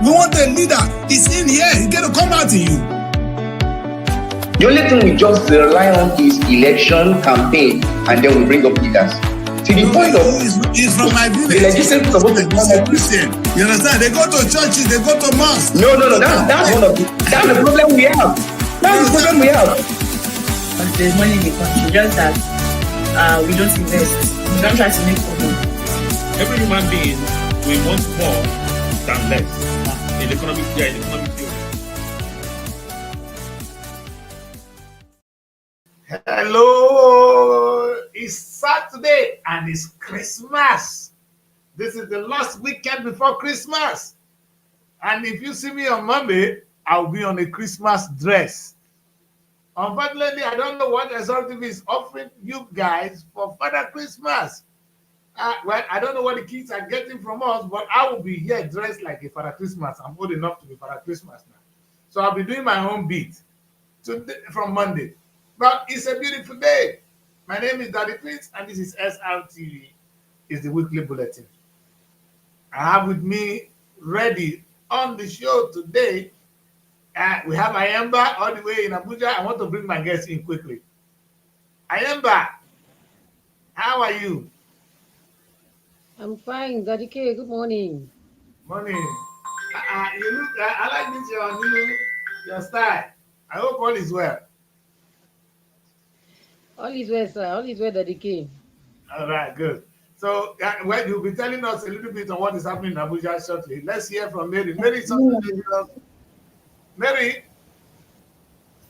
We want a leader. It's in here. He's going to come out in you. The only thing we just rely on is election campaign, and then we bring up leaders. To the point of it's from my village. The legislature supposed to come up Christian. You understand? They go to churches, they go to mosques. No. That's one of that's the problem we have. That's the problem we have. There's money in the country, just that we don't invest. We don't try to make money. Every human being, we want more than less. In economic theory. Hello, it's Saturday and it's Christmas. This is the last weekend before Christmas. And if you see me on Monday, I'll be on a Christmas dress. Unfortunately, I don't know what Srtv is offering you guys for Father Christmas. Well, I don't know what the kids are getting from us, but I will be here dressed like a Father Christmas. I'm old enough to be Father Christmas now. So I'll be doing my own beat from Monday. But it's a beautiful day. My name is Daddy Prince, and this is Srtv. It's the weekly bulletin. I have with me ready on the show today. We have Ayemba all the way in Abuja. I want to bring my guests in quickly. Ayemba, how are you? I'm fine, Daddy K. Good morning. Morning. You look. I like this your style. I hope all is well. All is well, sir. All is well, Daddy K. All right, good. So, well, you'll be telling us a little bit on what is happening in Abuja shortly. Let's hear from Mary. Mary, Mary,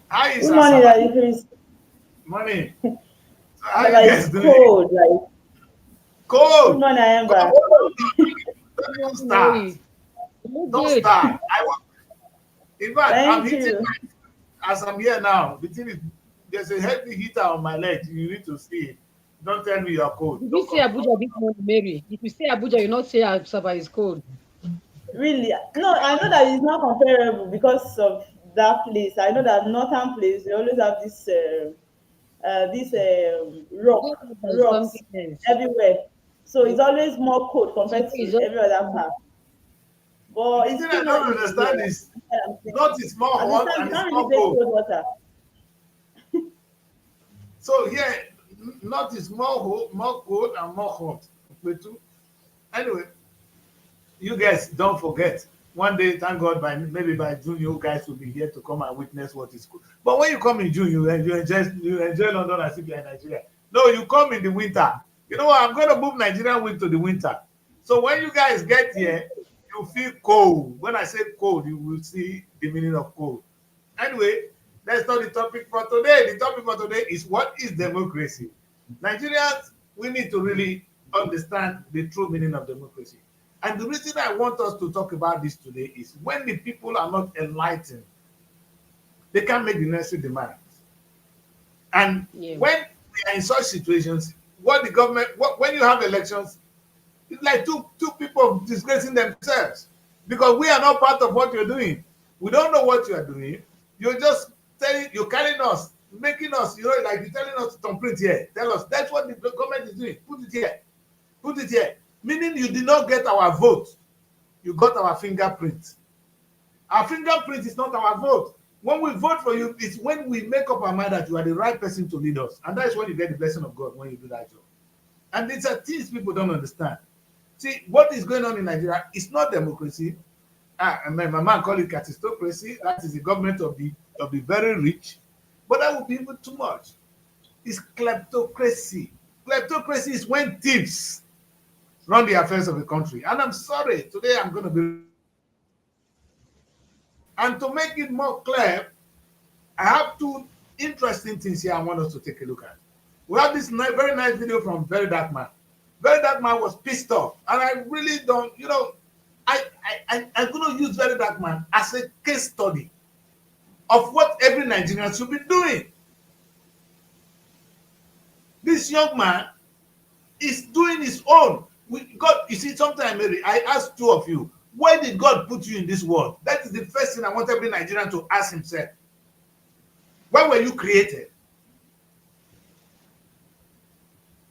how is Good morning, Daddy Prince. Morning. So how you guys doing? Cold, like. Cold. Good morning, I am back. Don't start. Don't start. In fact, I'm hitting as I'm here now. There's a heavy heater on my leg. You need to see it. Don't tell me you're cold. If you say Abuja this morning, Mary. If you say Abuja, you not say Asaba is cold. Really? No, I know that it's not comparable because of that place. I know that northern place, they always have this rocks everywhere. So it's always more cold compared to every other part. But the thing I don't understand is not is more hot and it's more cold. Water. So here, not is more cold and more hot. Anyway, you guys don't forget. One day, thank God, maybe by June, you guys will be here to come and witness what is cool. But when you come in June, you enjoy London as if you're in Nigeria. No, you come in the winter. You know what? I'm going to move Nigerian week to the winter. So when you guys get here, you feel cold. When I say cold, you will see the meaning of cold. Anyway, that's not the topic for today. The topic for today is what is democracy? Nigerians, we need to really understand the true meaning of democracy. And the reason I want us to talk about this today is when the people are not enlightened, they can't make the necessary demands. And when we are in such situations, when you have elections, it's like two people disgracing themselves because we are not part of what you're doing. We don't know what you are doing. You're just you're carrying us, making us, like you're telling us to print here. Tell us that's what the government is doing. Put it here. Put it here. Meaning you did not get our vote. You got our fingerprint. Our fingerprint is not our vote. When we vote for you, it's when we make up our mind that you are the right person to lead us. And that's when you get the blessing of God when you do that job. And these are things people don't understand. See, what is going on in Nigeria is not democracy. My man called it catastocracy. That is the government of the very rich. But that would be even too much. It's kleptocracy. Kleptocracy is when thieves run the affairs of the country. And I'm sorry, today I'm going to be... And to make it more clear, I have two interesting things here I want us to take a look at. We have this very nice video from Very Dark Man. Very Dark Man was pissed off. And I really don't, I'm going to use Very Dark Man as a case study of what every Nigerian should be doing. This young man is doing his own. God, you see, sometimes, Mary, I ask two of you, why did God put you in this world? That is the first thing I want every Nigerian to ask himself. Why were you created?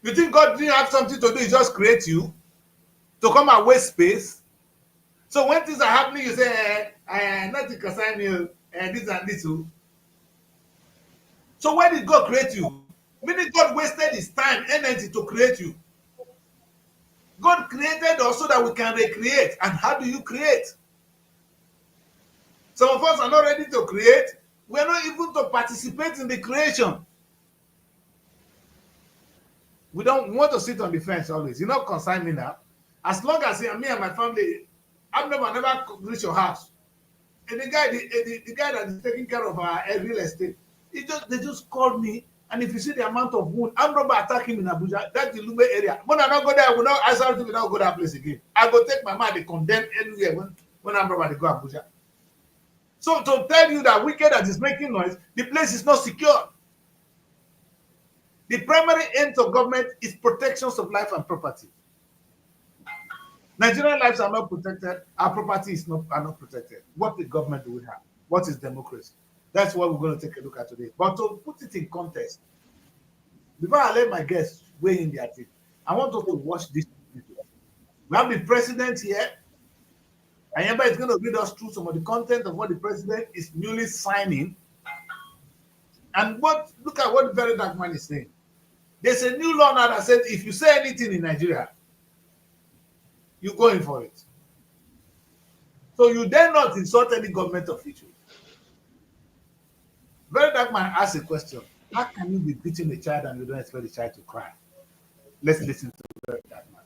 You think God didn't have something to do? He just create you to come and waste space? So So when things are happening, you say, nothing concern you, this and this. So why did God create you? Meaning God wasted his time, energy to create you. God created us so that we can recreate. And how do you create? Some of us are not ready to create. We are not even to participate in the creation. We don't want to sit on the fence always. You not consign me now. As long as me and my family, I've never reached your house. And the guy that is taking care of our real estate, they just called me. And if you see the amount of wood, I'm not attacking in Abuja, that's the Lube area. When I not go there, I will not ask her to not go that place again. I go take my mind, they condemn anywhere when I'm about to go Abuja. So to tell you that wicked that is making noise, the place is not secure. The primary aim of government is protection of life and property. Nigerian lives are not protected. Our property are not protected. What the government do we have? What is democracy? That's what we're going to take a look at today. But to put it in context, before I let my guests weigh in their teeth, I want us to watch this video. We have the president here. And Yamba is going to read us through some of the content of what the president is newly signing. And look at what the very dark man is saying. There's a new law now that says if you say anything in Nigeria, you're going for it. So you dare not insult any government official. Very dark man asks a question. How can you be beating a child and you don't expect the child to cry? Let's listen to very dark man.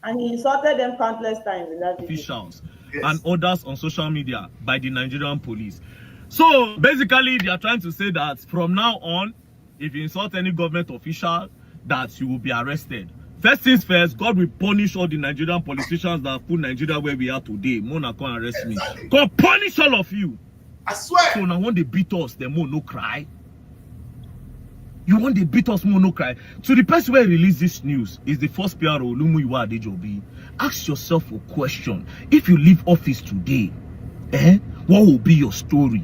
And he insulted them countless times in that video. Officials and others on social media by the Nigerian police. So basically they are trying to say that from now on, if you insult any government official, that you will be arrested. First things first, God will punish all the Nigerian politicians that have put Nigeria where we are today. Mona come arrest me. God punish all of you. I swear. So now when they beat us, they more no cry. You want they beat us more no cry. So the person who released this news is the first PRO, Olumuyiwa Adejobi. Ask yourself a question. If you leave office today, what will be your story?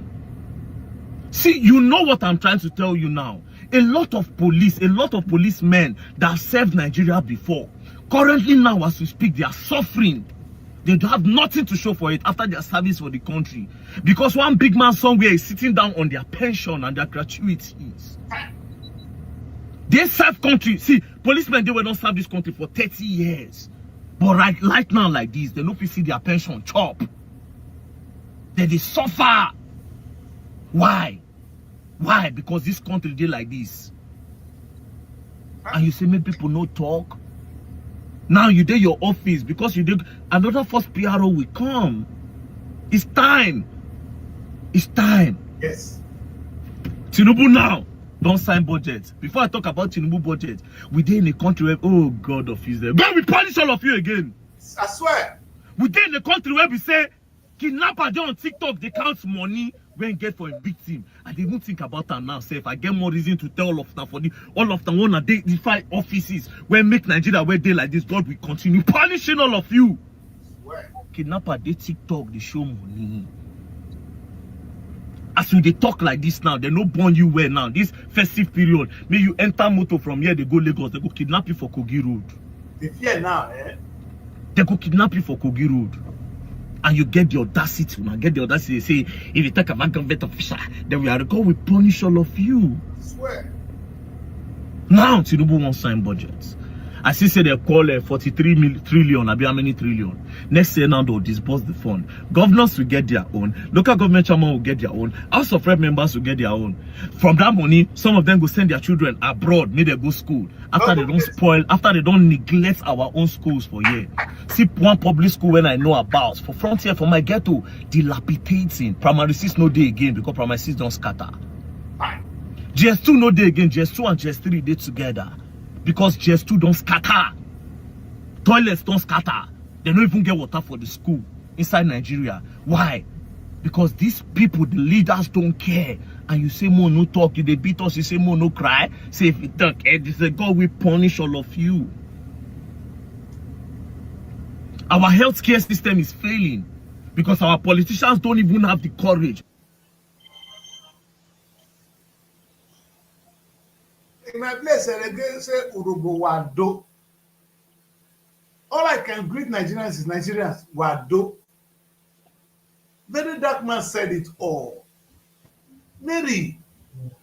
See, you know what I'm trying to tell you now. A lot of policemen that have served Nigeria before, currently now as we speak, they are suffering. They don't have nothing to show for it after their service for the country. Because one big man somewhere is sitting down on their pension and their gratuities. They serve country. See, policemen, they will not serve this country for 30 years. But right now like this, they don't see their pension chop. They suffer. Why? Why? Because this country did like this. And you say, make people no talk. Now you did your office because you did another first PRO will come. It's time. It's time. Yes. Tinubu now don't sign budget. Before I talk about Tinubu budget, we did in a country where, oh God of Israel, God will punish all of you again. I swear. We did in a country where we say kidnapper dey on TikTok, they count money when get for a victim. I didn't even think about that now. Say if I get more reason to tell all of them all of them wanna defy offices where make Nigeria where they like this, God will continue punishing all of you. Swear. Kidnapper they TikTok, they show money. As we they talk like this now, they no born you well now. This festive period, may you enter motor from here, they go Lagos, they go kidnap you for Kogi Road. The fear now, They go kidnap you for Kogi Road. And you get the audacity, to say, if you talk about government official, then we are going to punish all of you. Swear. Now, Tinubu won't sign budgets. I see say they call 43 trillion, I be how many trillion. Next year now they'll disburse the fund. Governors will get their own. Local government chairman will get their own. House of Rep members will get their own. From that money, some of them go send their children abroad, may they go school. After they don't spoil, after they don't neglect our own schools for year. See one public school when I know about, for Frontier, for my ghetto, dilapidating. Primary 6 no day again because primary 6 don't scatter. GS2 no day again, GS2 and GS3 day together. Because GS2 don't scatter. Toilets don't scatter. They don't even get water for the school inside Nigeria. Why? Because these people, the leaders, don't care. And you say more no talk, they beat us, you say more no cry. Say if you talk, they say God will punish all of you. Our healthcare system is failing because our politicians don't even have the courage. In my place, they say Urubu Wado. All I can greet Nigerians is Nigerians Wado. Very dark man said it all. Mary,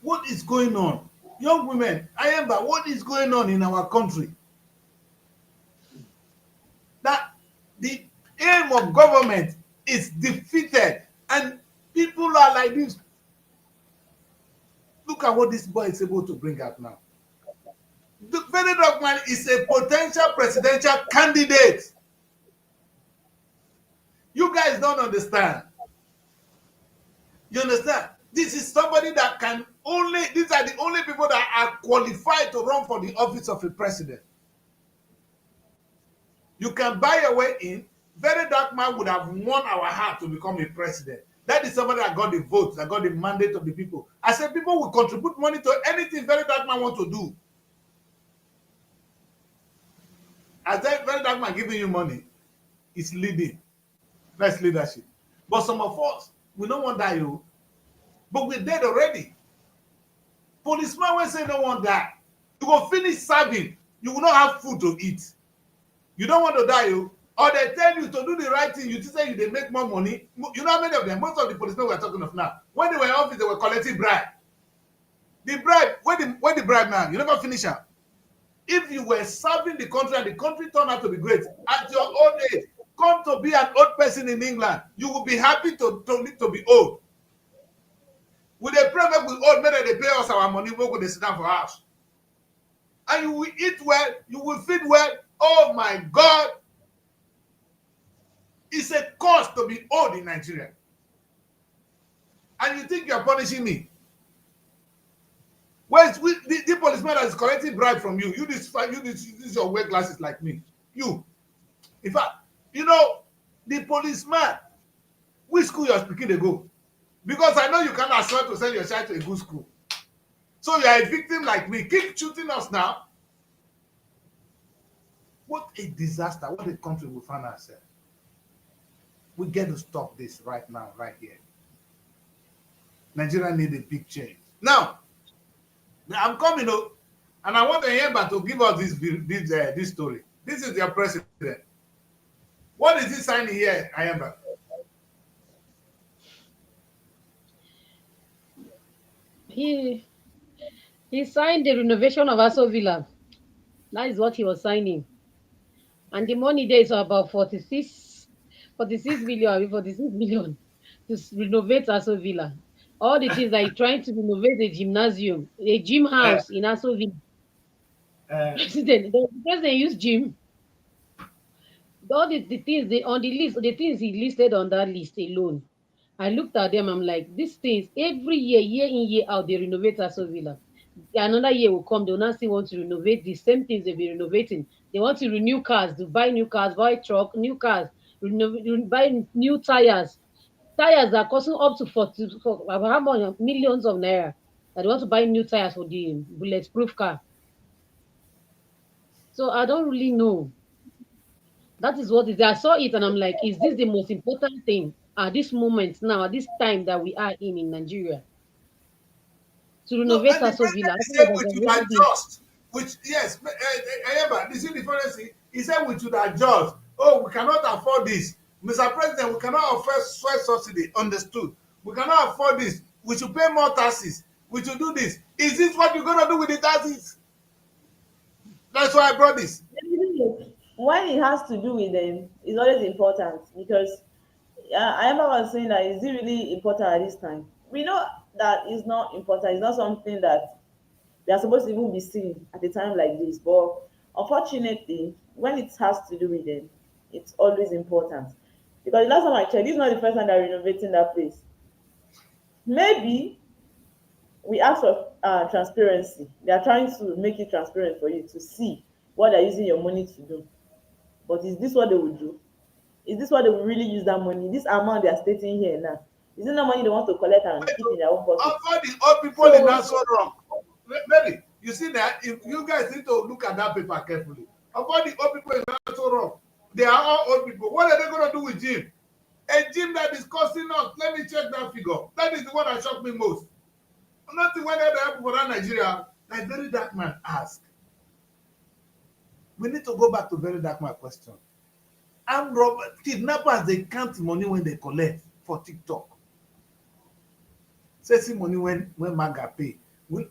what is going on? Young women, Ayemba, what is going on in our country? That the aim of government is defeated and people are like this. Look at what this boy is able to bring out now. The very dark man is a potential presidential candidate. You guys don't understand. You understand? This is somebody that can only, these are the only people that are qualified to run for the office of a president. You can buy your way in. Very dark man would have won our heart to become a president. That is somebody that got the votes, that got the mandate of the people. I said people will contribute money to anything very dark man want to do. I said very dark man giving you money is leading. That's leadership. But some of us, we don't want that, you. But we're dead already. Policeman will say no one die. You go finish serving, you will not have food to eat. You don't want to die, you. Or they tell you to do the right thing, you say they make more money. You know how many of them, most of the policemen we're talking of now, when they were in office, they were collecting bribe. The bribe, where the bribe now? You never finish up. If you were serving the country and the country turned out to be great, at your old age, come to be an old person in England, you will be happy to be old. With a pray make we old, maybe they pay us our money, we go sit down for house. And you will eat well, you will feed well. Oh my God. It's a cost to be old in Nigeria. And you think you're punishing me? Where's the policeman that is collecting bribe from you? You this your wear glasses like me. You. In fact, you know, the policeman, which school you're speaking they go? Because I know you can't afford to send your child to a good school. So you are a victim like me. Keep shooting us now. What a disaster. What a country we find ourselves. We get to stop this right now, right here. Nigeria need a big change. Now, I'm coming up, and I want Ayemba to give us this story. This is your president. What is he signing here, Ayemba? He signed the renovation of Aso Villa. That is what he was signing. And the money there is about 46 million to renovate Aso Villa. All the things that he's trying to renovate the gymnasium, a gym house in Aso Villa. The president used gym. All the things on the list, the things he listed on that list alone. I looked at them, I'm like, these things, every year in, year out, they renovate Aso Villa. Another year will come, they'll not still want to renovate the same things they've been renovating. They want to renew cars, to buy new cars, buy truck, new cars, buy new tires. Tires are costing up to 40, how much millions of naira. That they want to buy new tires for the bulletproof car. So I don't really know. That is what it is. I saw it and I'm like, is this the most important thing at this moment now, at this time that we are in Nigeria? To renovate Aso Villa. He said we should adjust. Which, yes, Ayemba, you see the difference? He said we should adjust. Oh, we cannot afford this. Mr. President, we cannot afford fuel subsidy. Understood. We cannot afford this. We should pay more taxes. We should do this. Is this what you're going to do with the taxes? That's why I brought this. When it has to do with them, it's always important because I was saying that is it really important at this time? We know that it's not important. It's not something that they are supposed to even be seen at a time like this. But unfortunately, when it has to do with them, it's always important. Because the last time I checked, this is not the first time they're renovating that place. Maybe we ask for transparency. They are trying to make it transparent for you to see what they're using your money to do. But is this what they will do? Is this what they will really use that money? This amount they are stating here now, is it not money they want to collect and keep in their own pocket? All the old people in that so wrong. Maybe you see that if you guys need to look at that paper carefully. All the old people in that so wrong. They are all old people. What are they going to do with gym? A gym that is costing us. Let me check that figure. That is the one that shocked me most. Nothing when they help for that Nigeria. Like very dark man asked. We need to go back to very dark man question. Armed robbers, kidnappers, they count money when they collect. for TikTok. Say see money when MAGA pay.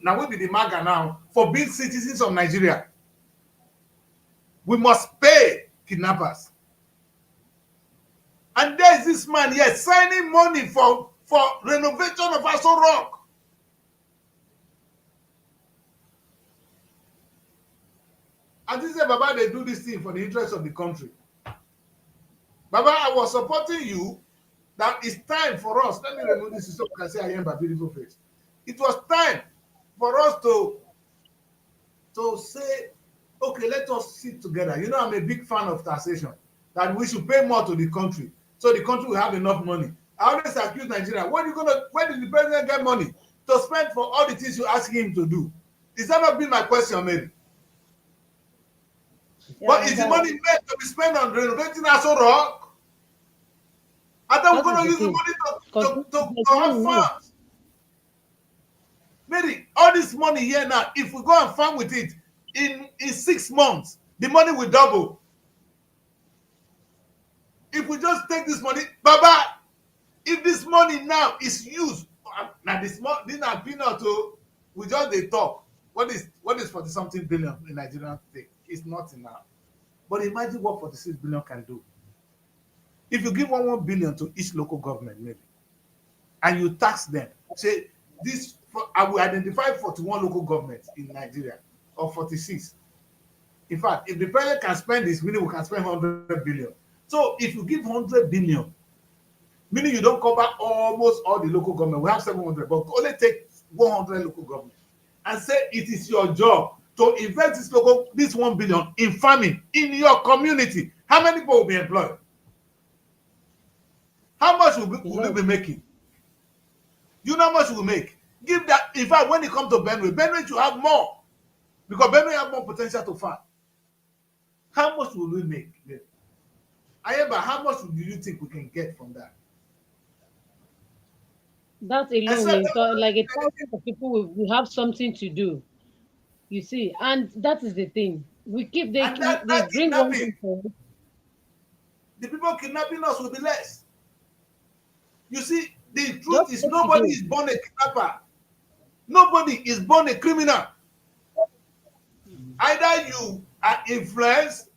Now we be the MAGA now for being citizens of Nigeria. We must pay kidnappers. And there is this man here signing money for renovation of Aso Rock. And this is Baba, they do this thing for the interest of the country. Baba, I was supporting you that it's time for us. Let me remove this so you can say I am a beautiful face. It was time for us to say, okay, let us sit together. You know, I'm a big fan of taxation, that we should pay more to the country so the country will have enough money. I always accuse Nigeria, where did the president get money to spend for all the things you ask him to do? Is that not been my question, maybe? Yeah, but is the money meant to be spent on renovating Aso Rock? I thought we're going to use the money to have farms. Maybe all this money here now, if we go and farm with it, in 6 months, the money will double. If we just take this money, Baba, if this money now is used, now this not peanut, we just they talk. What is 40-something billion in Nigerian thing? It's not enough. But imagine what 46 billion can do. If you give 1 billion to each local government, maybe, and you tax them, say this, I will identify 41 local governments in Nigeria, or 46. In fact, if the president can spend this, meaning we can spend 100 billion. So if you give 100 billion, meaning you don't cover almost all the local government, we have 700, but only take 100 local government, and say it is your job to invest this 1 billion in farming in your community. How many people will be employed? How much will we be making? You know how much we'll make? Give that. In fact, when it comes to Benue should have more, because Benue have more potential to farm. How much will we make? Ayeba, how much do you think we can get from that? That alone will like 1,000 of people will have something to do. You see, and that is the thing. We keep they bring one thing for us. The people kidnapping us will be less. You see, the truth is nobody is born a kidnapper. Nobody is born a criminal. Either you are influenced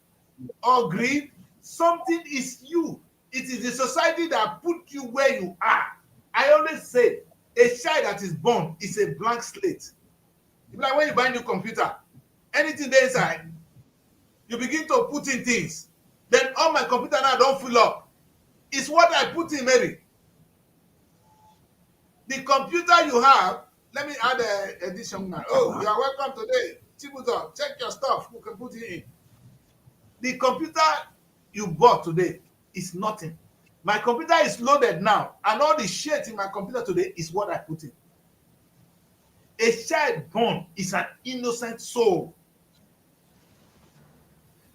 or greed. Something is you. It is the society that put you where you are. I always say, a child that is born is a blank slate. It's like when you buy a new computer, anything there inside, you begin to put in things. Then all my computer now don't fill up. It's what I put in, Mary. The computer you have, let me add an addition now. Oh, you are welcome today. Chibuzo, check your stuff. You can put it in. The computer you bought today is nothing. My computer is loaded now, and all the shit in my computer today is what I put in. A child born is an innocent soul.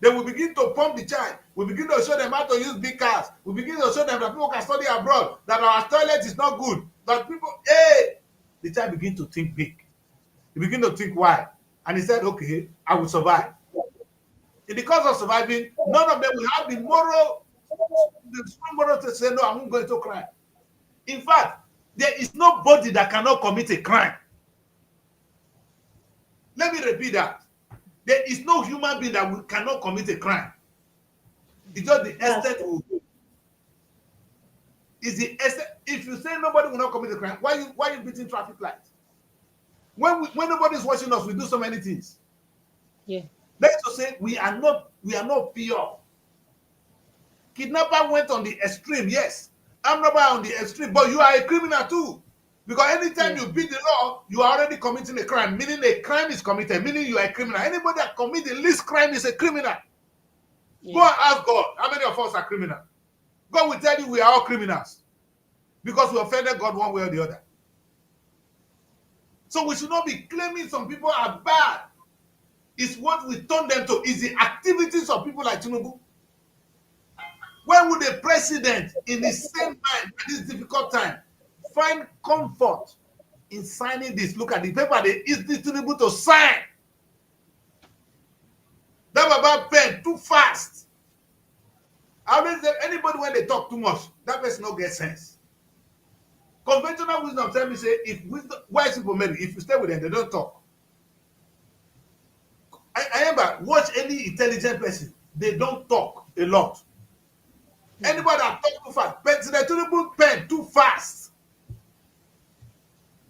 Then we begin to pump the child. We begin to show them how to use big cars. We begin to show them that people can study abroad, that our toilet is not good, that people, hey, the child begin to think big. He begin to think why. And he said, okay, I will survive. In the course of surviving, none of them will have the moral to say, no, I'm not going to crime. In fact, there is nobody that cannot commit a crime. Let me repeat that. There is no human being that cannot commit a crime. It's just the extent will go. It's the extent. If you say nobody will not commit a crime, why are you beating traffic lights? When nobody is watching us, we do so many things. Yeah. Let's just say we are not pure. Kidnapper went on the extreme, yes. I'm not on the extreme, but you are a criminal too. Because anytime you beat the law, you are already committing a crime, meaning a crime is committed, meaning you are a criminal. Anybody that commits the least crime is a criminal. Yeah. Go and ask God, how many of us are criminals? God will tell you we are all criminals because we offended God one way or the other. So we should not be claiming some people are bad. It's what we turn them to. Is the activities of people like Tinubu. When would the president, in the same time, at this difficult time, find comfort in signing this? Look at the paper they is this Tinubu to sign. That about pen too fast. I always say anybody when they talk too much, that person don't get sense. Conventional wisdom tell me say if wisdom, wise people marry, if you stay with them, they don't talk. I remember watch any intelligent person, they don't talk a lot. Anybody that talk too fast, President Tinubu pen too fast.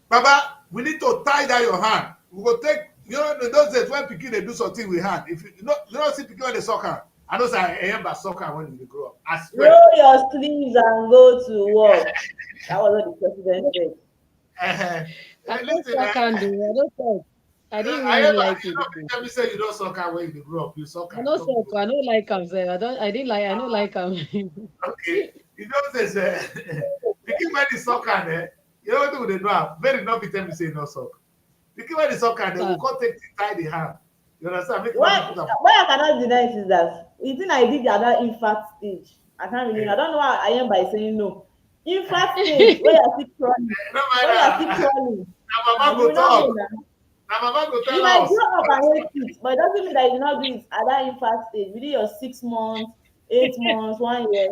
Baba, we need to tie down your hand. We go take, in those days when pikin they do something with hand. If you don't see pikin when they soccer. I know say I remember soccer when we grow up. I swear. Roll your sleeves and go to work. That was what the president said. I don't Listen, talk and do. I don't talk. I didn't I really remember, like it. tell me say you don't soccer when you grow up. You soccer. I don't talk. I don't like him. Sir. I didn't like. I don't like him. Okay. You know say pikin when the soccer there, you know what they do? Very not be tell me say no soccer. Pikin when the soccer they will come take to tie the hand. You understand? Make Why I cannot deny it is that the thing I did at that infant stage. I can't really. I don't know how I am by saying no. Infant stage where you're still crawling. no Where you're still matter. crawling. Now mama go talk. Now mama go You tell might us. grow up and hate it, but it doesn't mean that you did not do it at that infant stage within your 6 months, 8 months, 1 year.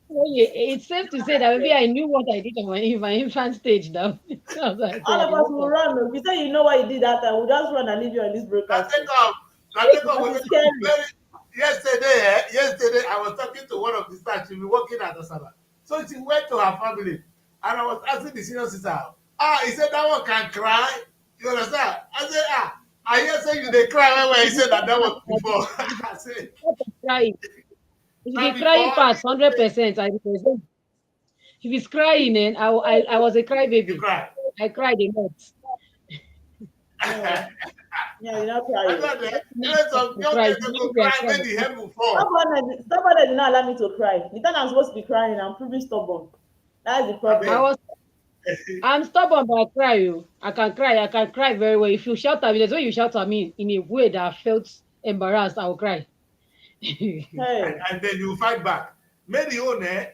It's safe to say that maybe I knew what I did on my infant stage now. All of us will run. If you say you know what you did that time, we'll just run and leave you on this Now broadcast. take off. Now take off. Because it's scary. Yesterday, I was talking to one of the staff. She be working at Asaba. So she went to her family, and I was asking the senior sister, he said that one can cry. You understand? I said, I hear say you they cry when he said that was before. I said, Crying. If Not he's crying before. fast, 100%. I represent. If he's crying, and I was a You crybaby. cry. I cried a lot. Yeah, you're not I crying. thought that some young Cry. people go cry when the head will fall. Somebody did not allow me to cry. The time I'm supposed to be crying, I'm proving stubborn. That's the problem. I'm stubborn, but I cry. Oh. I can cry very well. If you shout at me, that's when you shout at me in a way that I felt embarrassed, I will cry. Hey, And then you fight back. Maybe you know.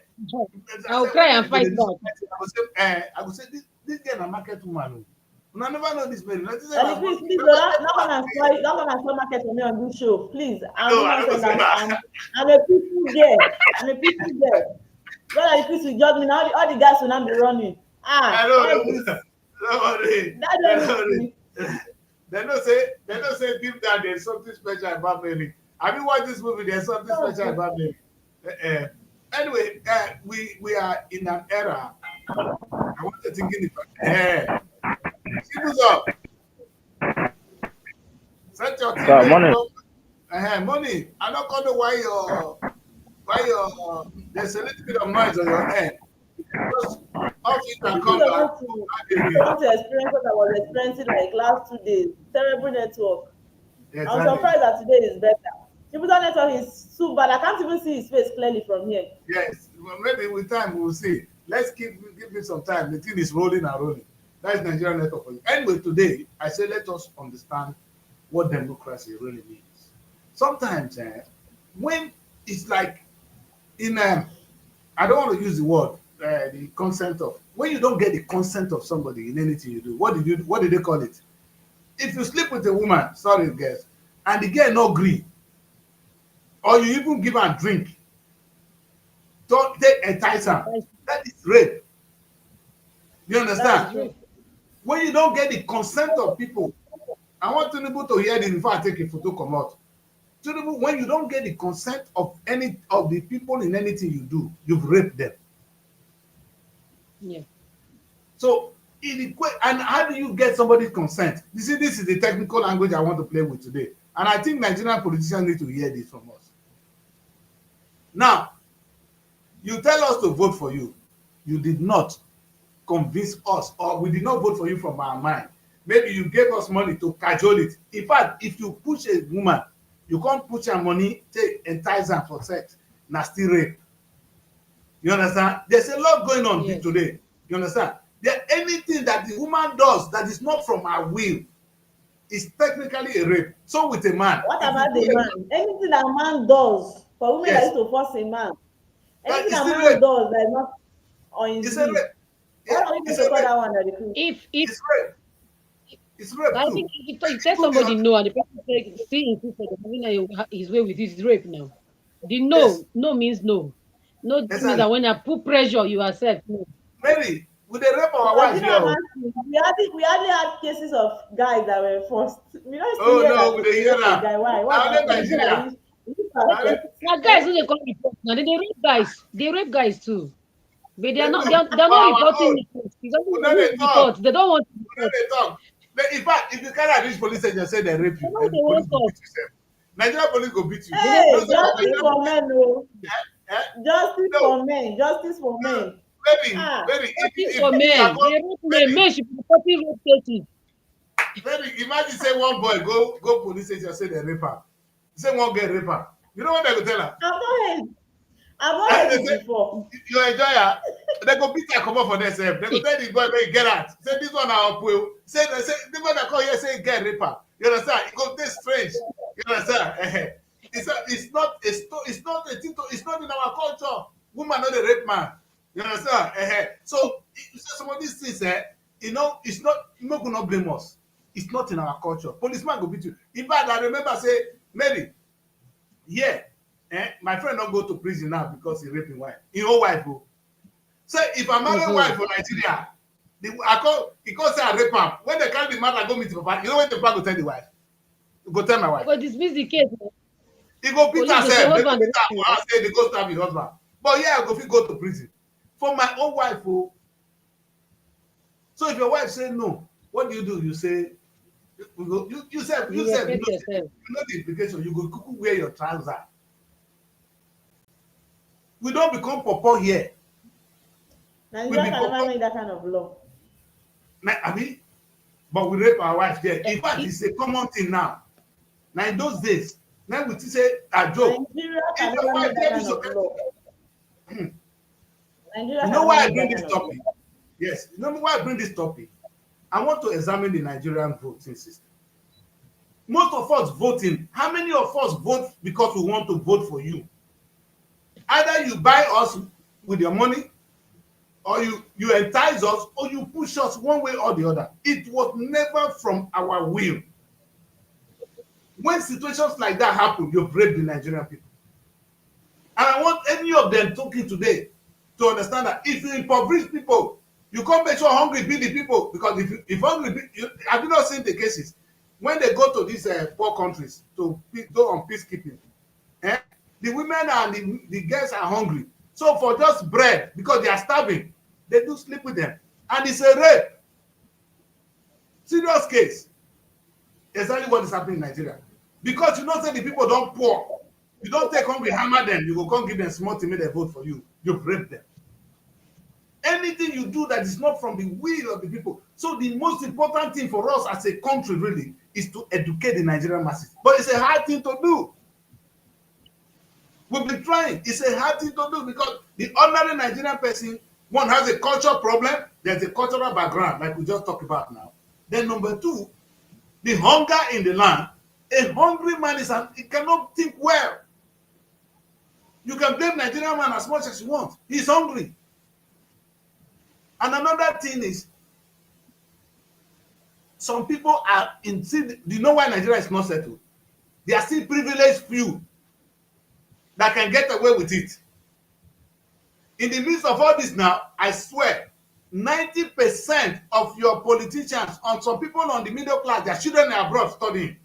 I will cry and fight back. I would say this girl a market woman. I never know this man. and please, don't come and spoil market for me on this show, please. I'm a peaceful girl. I'm a peaceful girl. When I peace will judge me now, all the guys will not be running. I know. They don't say deep down there's something special about Mary. Have you watched this movie? There's something special about Mary. Anyway, we are in an era. I want to think What's up? Set your TV. Money. I don't know why there's a little bit of noise on your end. Just off it and come back. I want to experience what I was experiencing like last 2 days. Terrible network. Yes, I'm surprised that today is better. People's network is too bad. I can't even see his face clearly from here. Yes, well, maybe with time we'll see. Let's give it some time. The thing is rolling and rolling. That is Nigerian network for you. Anyway, today I say let us understand what democracy really means. Sometimes when it's like in I don't want to use the word the consent of, when you don't get the consent of somebody in anything you do, what did they call it? If you sleep with a woman, sorry guys, and the girl no agree, or you even give her a drink, don't take entice her. That is rape. You understand? When you don't get the consent of people, I want Tinubu to hear this before I take a photo come out. Tinubu, when you don't get the consent of any of the people in anything you do, you've raped them. Yeah. So, and how do you get somebody's consent? You see, this is the technical language I want to play with today. And I think Nigerian politicians need to hear this from us. Now, you tell us to vote for you. You did not convince us, or we did not vote for you from our mind. Maybe you gave us money to cajole it. In fact, if you push a woman, you can't push her money, take entice her for sex. Now still rape. You understand? There's a lot going on today. You understand? Anything that the woman does that is not from her will is technically a rape. So with a man. What about the man? Anything a man does for women that is to force a man. Anything a man does that is not on his will. What are you going to call that one? If it's rape. It's rape. I think if you tell somebody no and the person see his way with his rape now. The no means no. No means that when I put pressure, you accept. No. Mary, we dey rape our Because wives you here. know, Oh, we hardly had cases of guys that were forced. We don't still oh hear no, that we they dey hear rape a am. guy. Why? Na What's only happening? Nigeria. Na only Now guys who they come report now, they rape guys. They rape guys too. But they do. they're For not our reporting own, it. It's only we the no dey who talk. report. They don't want to We no report. dey talk. In fact, if you carry reach police station say they rape They you, know then they police want go us. beat you sef. Nigerian police go beat you. They dey Hey, No, want say us. justice for men, no. eh, eh? Justice No, for men. Justice for no. men. Maybe, Ah, maybe Nothing if for you are men. go, They rape men. maybe, Men should be reporting rape cases. maybe imagine say one boy go police station say they rape her. Say one girl rape her. You know what they go tell her? I've not heard. I've not heard They it say before. you enjoy her. They go beat her come up for themselves. They go tell the boy make get out. Say this one na upwell. Say the boy that come here say get rape her. You understand? It go dey strange. You understand? It's not a thing to, it's not in our culture. Woman no dey rape man. You understand? So some of these things, it's not, no go not blame us. It's not in our culture. Policeman go beat you. In fact, I remember say, Mary, yeah, my friend don't go to prison now because he raping wife. His own wife go. So if I marry wife for Nigeria, he call say I rape am. When they carry the matter go meet the papa, you know when the papa go tell the wife? He go tell my wife. But dismiss the case. He go beat Police go say herself. They go husband beat dey her. I say they go stab his husband. But yeah, I go fit go to prison. For my own wife, oh. So if your wife say no, what do? You say, you said, You you respect know, yourself. you know the implication. You go cuckoo wear your trouser. We don't become pawpaw here. Nigeria be can never pawpaw. make that kind of law. I mean, but we rape our wife there. In fact, it's a common thing now. Now in those days, now we say a joke. Nigeria can If your never wife make that tell kind you of so, law. Nigeria you can know never why I make bring that this kind of topic? law. Yes, you know why I bring this topic? I want to examine the Nigerian voting system. Most of us voting, how many of us vote because we want to vote for you? Either you buy us with your money, or you entice us, or you push us one way or the other. It was never from our will. When situations like that happen, you break the Nigerian people. And I want any of them talking today to understand that if you impoverish people, you can't make sure hungry be the people. Because if hungry be, have you not seen the cases when they go to these poor countries to go on peacekeeping? The women and the girls are hungry. So for just bread, because they are starving, they do sleep with them. And it's a rape. Serious case. Exactly what is happening in Nigeria. Because you know say the people don't poor. You don't take hungry, hammer them, you go come give them small to make them vote for you. You rape them. Anything you do that is not from the will of the people. So the most important thing for us as a country really is to educate the Nigerian masses. But it's a hard thing to do. We've been trying. It's a hard thing to do because the ordinary Nigerian person, one has a cultural problem. There's a cultural background, like we just talked about now. Then number two, the hunger in the land. A hungry man he cannot think well. You can blame Nigerian man as much as you want. He's hungry. And another thing is, some people are in. Do you know why Nigeria is not settled? There are still privileged few that can get away with it. In the midst of all this now, I swear, 90% of your politicians and some people on the middle class, their children are abroad studying.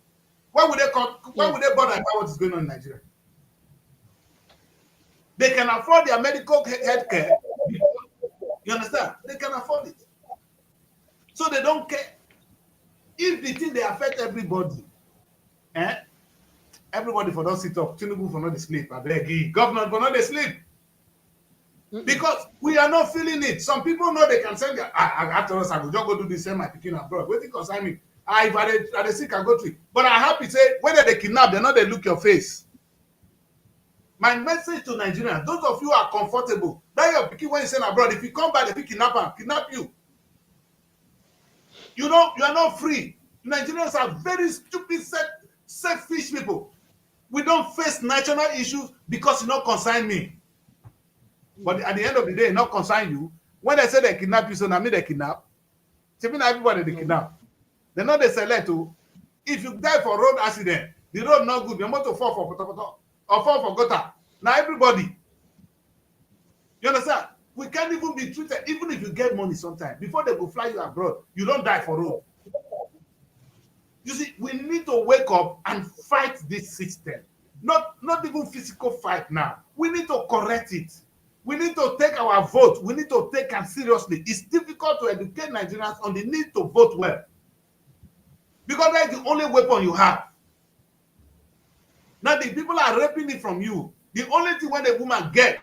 Why would they bother about what is going on in Nigeria? They can afford their medical health care. You understand? They can afford it. So they don't care. If the thing they affect everybody, everybody for not sit up, Tinubu for not sleep, I beg, government for not sleep. Because we are not feeling it. Some people know they can send their after us, I will just go do this, send my picking abroad. Wait because I mean, if I dey sick, I go treat. But I happy say whether they kidnap, they know they look your face. My message to Nigerians, those of you who are comfortable, that your picking when you send abroad, if you come back, they kidnap you. You know, you are not free. Nigerians are very stupid, selfish people. We don't face national issues because it not concern me. But at the end of the day, it not concern you. When they say they kidnap you, so now me they kidnap. Even everybody they kidnap. They know they select to. If you die for road accident, the road not good. Your motor fall for gutter. Now everybody. You understand? We can't even be treated, even if you get money sometimes. Before they go fly you abroad, you don't die for road. You see, we need to wake up and fight this system. Not even physical fight now. We need to correct it. We need to take our vote. We need to take it seriously. It's difficult to educate Nigerians on the need to vote well. Because that's the only weapon you have. Now the people are raping it from you. The only thing when a woman get,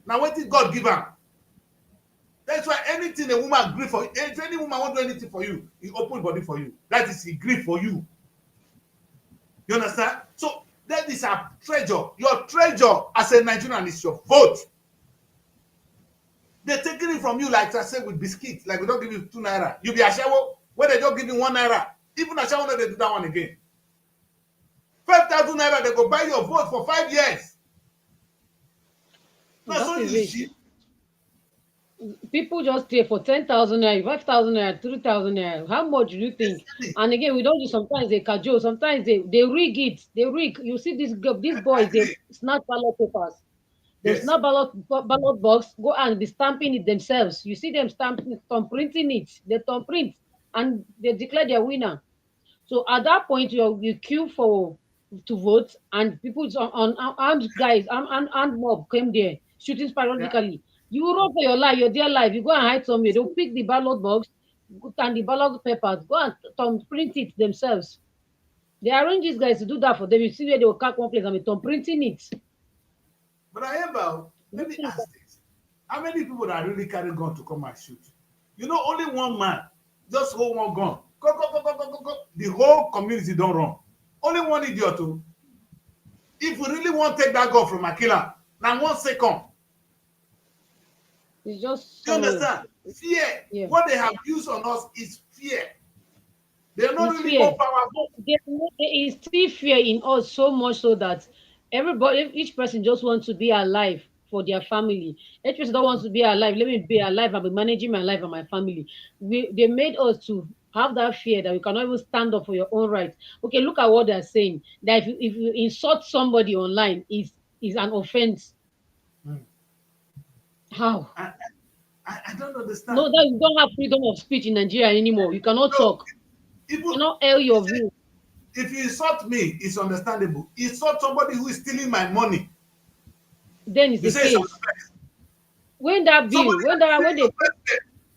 now what did God give her? That's why anything a woman agree for, if any woman want to do anything for you, he open body for you. That is he agree for you. You understand? So that is a treasure. Your treasure as a Nigerian is your vote. They're taking it from you like I said with biscuits, like we don't give you 2 naira. You be ashawo when they don't give you 1 naira. Even ashawo no they do that one again. 5,000 naira they go buy your vote for 5 years. That's so easy. People just pay for 10,000 naira, 5,000 naira, 3,000 naira. How much do you think? And again, we don't do sometimes they cajole, sometimes they rig it. They rig. You see these boys, they snatch ballot papers. They snap ballot box, go and be stamping it themselves. You see them stamping, thumb printing it. They thumb print and they declare their winner. So at that point, you queue to vote, and people on armed guys, armed mob came there shooting sporadically. You run for your life, your dear life. You go and hide somewhere. They'll pick the ballot box and the ballot papers. Go and thumb print it themselves. They arrange these guys to do that for them. You see where they will cut one place and be thumb printing it. But I am let me ask this. How many people that really carry gun to come and shoot? You know, only one man just hold one gun. Go. The whole community don't run. Only one idiot too. If we really want to take that gun from a killer, now 1 second. It's just you understand? Fear. Yeah. What they have used on us is fear. They're not really more powerful. There is still fear in us, so much so that each person just wants to be alive for their family. Each person don't want to be alive. Let me be alive. I'll be managing my life and my family. They made us to have that fear that we cannot even stand up for your own rights. Okay, look at what they're saying. That if you insult somebody online, is an offense. How? I don't understand. No, that you don't have freedom of speech in Nigeria anymore. You cannot talk. You cannot air your view. If you insult me, it's understandable. Insult somebody who is stealing my money. Then it's the case. When that bill, when they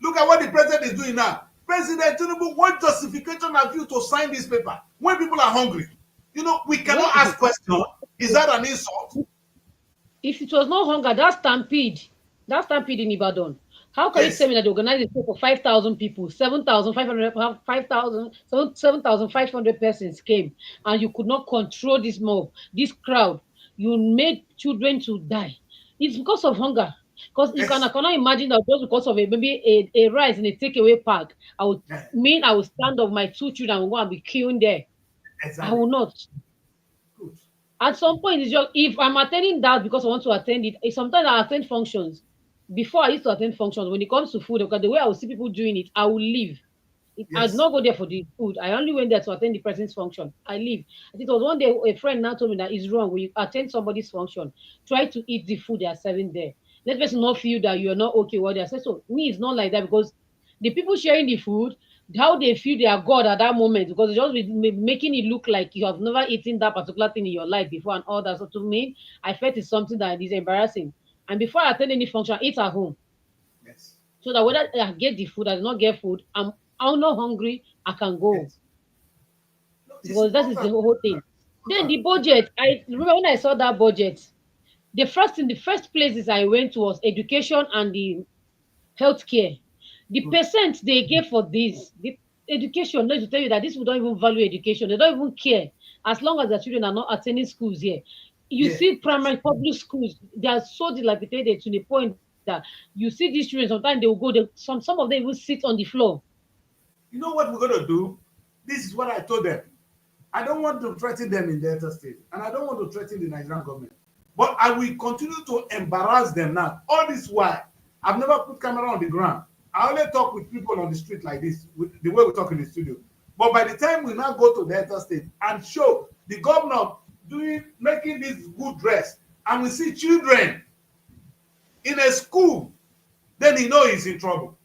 look at what the president is doing now. President Tinubu, what justification have you to sign this paper when people are hungry? You know, we cannot ask questions. Is that an insult? If it was no hunger, that stampede in Ibadan. How can you tell me that they organized it for 5,000 people, 7,500 persons came, and you could not control this mob, this crowd? You made children to die. It's because of hunger. Because I cannot imagine that just because of maybe a rise in a takeaway park, I would stand up, my 2 children will go and be killed there. Exactly. I will not. Good. At some point, it's just if I'm attending that because I want to attend it, sometimes I attend functions. Before I used to attend functions, when it comes to food, because the way I will see people doing it, I will leave. I did not go there for the food. I only went there to attend the president's function. I leave. It was one day a friend now told me that it's wrong when you attend somebody's function. Try to eat the food they are serving there. Let person not feel that you are not okay what they are saying. So me, it's not like that, because the people sharing the food, how they feel they are God at that moment, because it's just making it look like you have never eaten that particular thing in your life before and all that. So to me, I felt it's something that is embarrassing. And before I attend any function, I eat at home. Yes. So that whether I get the food, I do not get food, I'm not hungry, I can go. Yes. Because that is the whole thing. Then the budget, I remember when I saw that budget, the first places I went to was education and the healthcare. The percent they gave for this, the education, let me tell you that this people don't even value education. They don't even care as long as their children are not attending schools here. You see primary public schools, they are so dilapidated to the point that you see these children, sometimes they will go there, some of them even sit on the floor. You know what we're going to do? This is what I told them. I don't want to threaten them in Delta State, and I don't want to threaten the Nigerian government. But I will continue to embarrass them now. All this while, I've never put camera on the ground. I only talk with people on the street like this, with the way we talk in the studio. But by the time we now go to Delta State and show the governor making this good dress, and we see children in a school, then he know he's in trouble.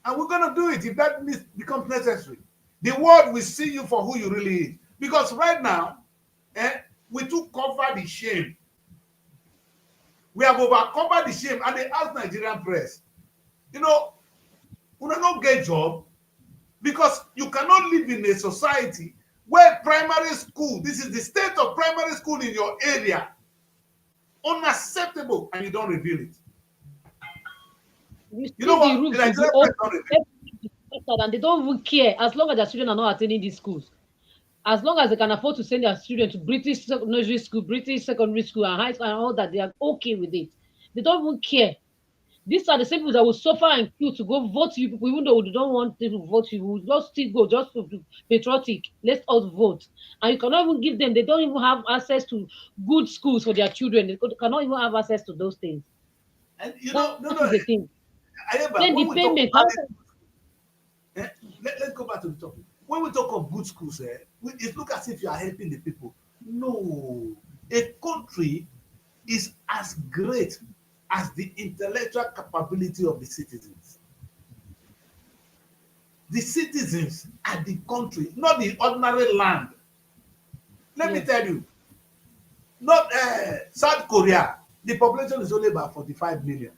And we're going to do it if that becomes necessary. The world will see you for who you really is. Because right now, we too cover the shame. We have overcovered the shame, and they ask Nigerian press, you know, we don't get job because you cannot live in a society where primary school, this is the state of primary school in your area, unacceptable, and you don't reveal it. You know what? The Nigerian press don't reveal it. And they don't even care as long as their children are not attending these schools. As long as they can afford to send their children to British nursery school, British secondary school, and high school, and all that, they are okay with it. They don't even care. These are the same people that will suffer and kill to go vote you people, even though we don't want them to vote you. We will just still go, just to be patriotic. Let us vote. And you cannot even give them, they don't even have access to good schools for their children. They cannot even have access to those things. And you know, that is the thing. Then the payment. Let's go back to the topic. When we talk of good schools, it looks as if you are helping the people. No. A country is as great as the intellectual capability of the citizens. The citizens are the country, not the ordinary land. Let me tell you, not South Korea, the population is only about 45 million.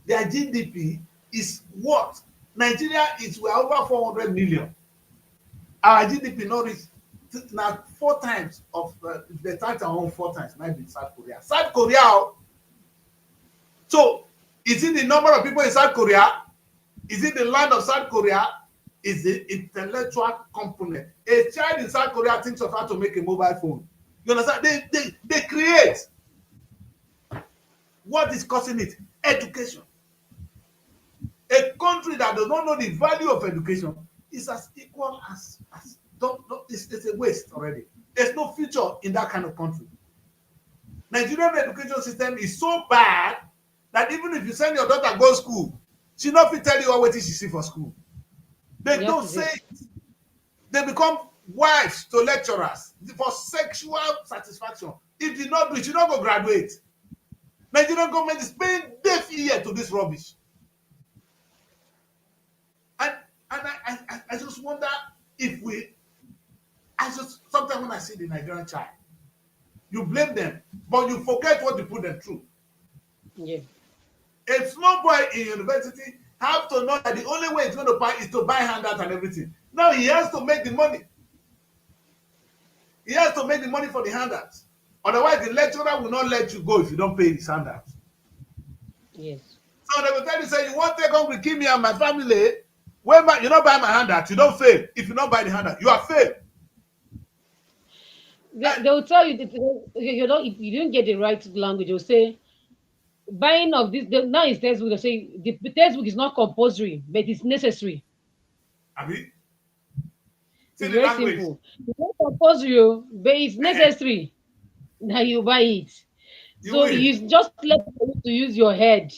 Their GDP is what? Nigeria is we're over 400 million. Our GDP not reach now 4 times of the times around 4 times might be South Korea. South Korea. So is it the number of people in South Korea? Is it the land of South Korea? Is the intellectual component. A child in South Korea thinks of how to make a mobile phone. You understand? They create. What is causing it? Education. A country that does not know the value of education is as equal as it's a waste already. There's no future in that kind of country. Nigerian education system is so bad that even if you send your daughter go school, she not fit tell you what she see for school. They don't say it. They become wives to lecturers for sexual satisfaction. If you not do it, you not go graduate. Nigerian government is paying deaf ear to this rubbish. And I just wonder if sometimes when I see the Nigerian child, you blame them, but you forget what you put them through. Yeah. A small boy in university have to know that the only way he's going to buy is to buy handouts and everything. Now he has to make the money. He has to make the money for the handouts. Otherwise, the lecturer will not let you go if you don't pay his handouts. Yes. So they will tell you, say, you want to take home with me and my family. When you don't buy my handout, you don't fail. If you don't buy the handout, you are failed. They will tell you that if you didn't get the right language, they'll say buying of this. Now it's textbook. They say the textbook is not compulsory, but it's necessary. I mean, it's very simple. It's not compulsory, but it's necessary. Now you buy it. So you just let them to use your head.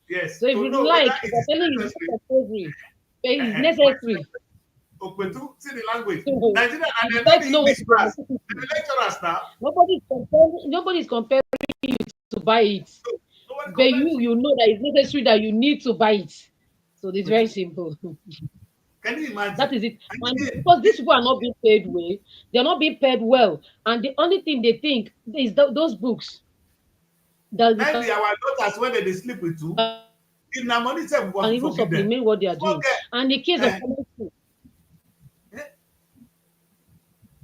Yes. So if you like, they're telling you it's not compulsory, but it's necessary. See the language. Nigeria and they're not English class. The lecturers now. Nobody's comparing you to buy it. But you know that it's necessary that you need to buy it. So it's very simple. Can you imagine? That is it. And because these people are not being paid well, they're not being paid well. And the only thing they think is those books. Maybe our daughters when they sleep with you, if na money say we want to forgive them. And even supplement what they are doing. And the case of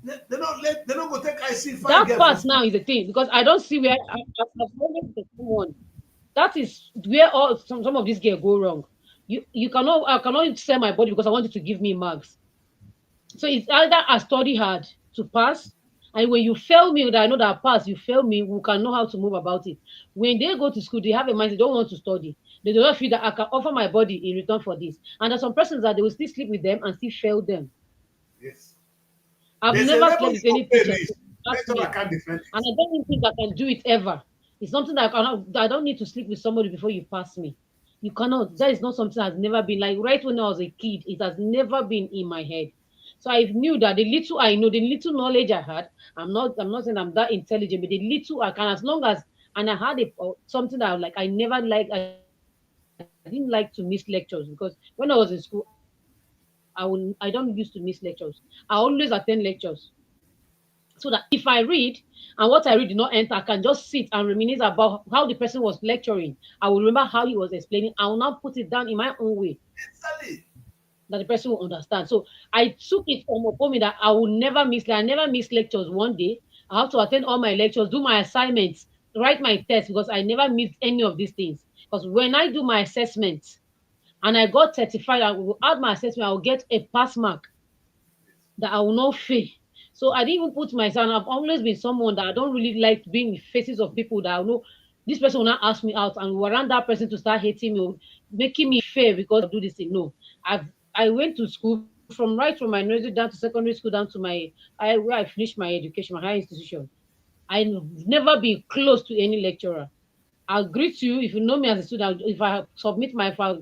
they don't go take IC5. That part now is the thing because I don't see where someone. That is where some of these girls go wrong. I cannot sell my body because I want you to give me marks. So it's either I study hard to pass, and when you fail me, that I know that I pass, you fail me, we can know how to move about it. When they go to school, they have a mind they don't want to study. They do not feel that I can offer my body in return for this. And there's some persons that they will still sleep with them and still fail them. Yes. I've never slept with any teacher. And I don't even think I can do it ever. It's something that I don't need to sleep with somebody before you pass me. You cannot. That is not something that has never been like right when I was a kid. It has never been in my head. So I knew that the little I know, the little knowledge I had, I'm not saying I'm that intelligent, but the little I can, as long as And I had something that I never liked. I didn't like to miss lectures because when I was in school, I don't used to miss lectures. I always attend lectures so that if I read and what I read did not enter, I can just sit and reminisce about how the person was lecturing. I will remember how he was explaining. I will now put it down in my own way Exactly. that the person will understand. So I took it upon me that I will never miss. Like, I never miss lectures one day. I have to attend all my lectures, do my assignments, write my tests because I never missed any of these things. Because when I do my assessment and I got certified, I will add my assessment, I will get a pass mark that I will not fail. So I didn't even put myself. I've always been someone that I don't really like being in faces of people that I know this person will not ask me out and will want that person to start hating me or making me fail because I do this thing. No, I went to school from right from my nursery down to secondary school down to where I finished my education, my higher institution. I've never been close to any lecturer. I'll greet you if you know me as a student. If I submit my class,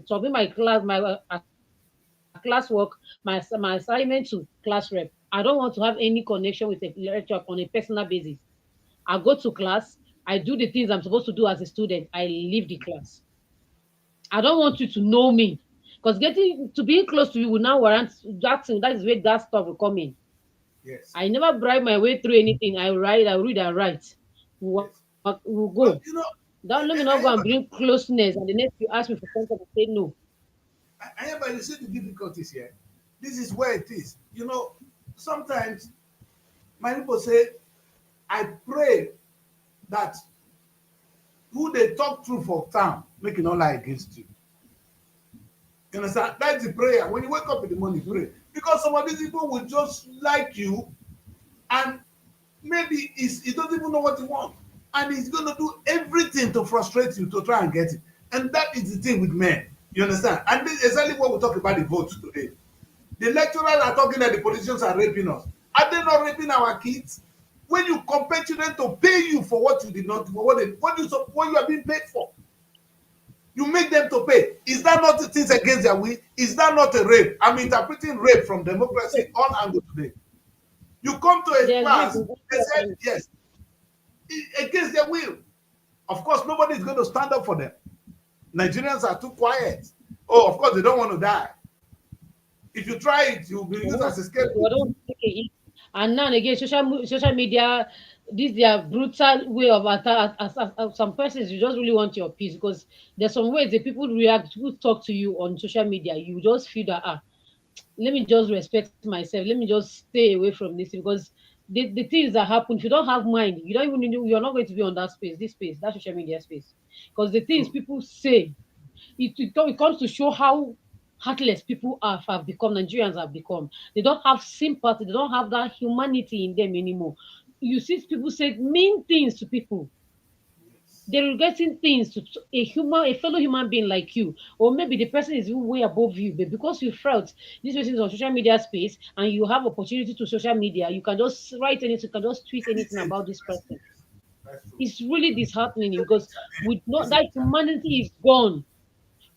classwork, my assignment to class rep. I don't want to have any connection with a lecturer on a personal basis. I go to class, I do the things I'm supposed to do as a student, I leave the class. I don't want you to know me. Because getting to being close to you will now warrant that thing. That is where that stuff will come in. Yes. I never bribe my way through anything. I read and write. Yes. We'll go. But you know, Don't let me not go and bring closeness. And the next you ask me for something, I say no. but you see the difficulties here. This is where it is. You know, sometimes my people say, I pray that who they talk through for town, make it not lie against you. You understand? That's the prayer. When you wake up in the morning, pray. Because some of these people will just like you and maybe he doesn't even know what he wants. And he's going to do everything to frustrate you to try and get it. And that is the thing with men. You understand? And this is exactly what we talk about the votes today. The lecturers are talking that the politicians are raping us. Are they not raping our kids? When you compel them to pay you for what you did not do, what you are being paid for, you make them to pay. Is that not the things against their will? Is that not a rape? I'm interpreting rape from democracy on angle today. You come to a There's rape class, in they said yes, against their will. Of course, nobody is going to stand up for them. Nigerians are too quiet. Oh, of course, they don't want to die. If you try it, you'll be used as a scapegoat. And now and again, social media, this their brutal way of attack. As some persons, you just really want your peace because there's some ways that people react, people talk to you on social media. You just feel that let me just respect myself. Let me just stay away from this because the things that happen, if you don't have mind, you don't even know you're not going to be on that space, that social media space. Because the things True. people say, it comes to show how heartless people have become, Nigerians have become. They don't have sympathy, they don't have that humanity in them anymore. You see people say mean things to people. They're regretting things to a fellow human being like you, or maybe the person is even way above you, but because you felt this person is on social media space and you have opportunity to social media, you can just write anything, you can just tweet anything Anything. about this That's, person. that's true. It's really disheartening because It's a with not it's a that humanity is gone.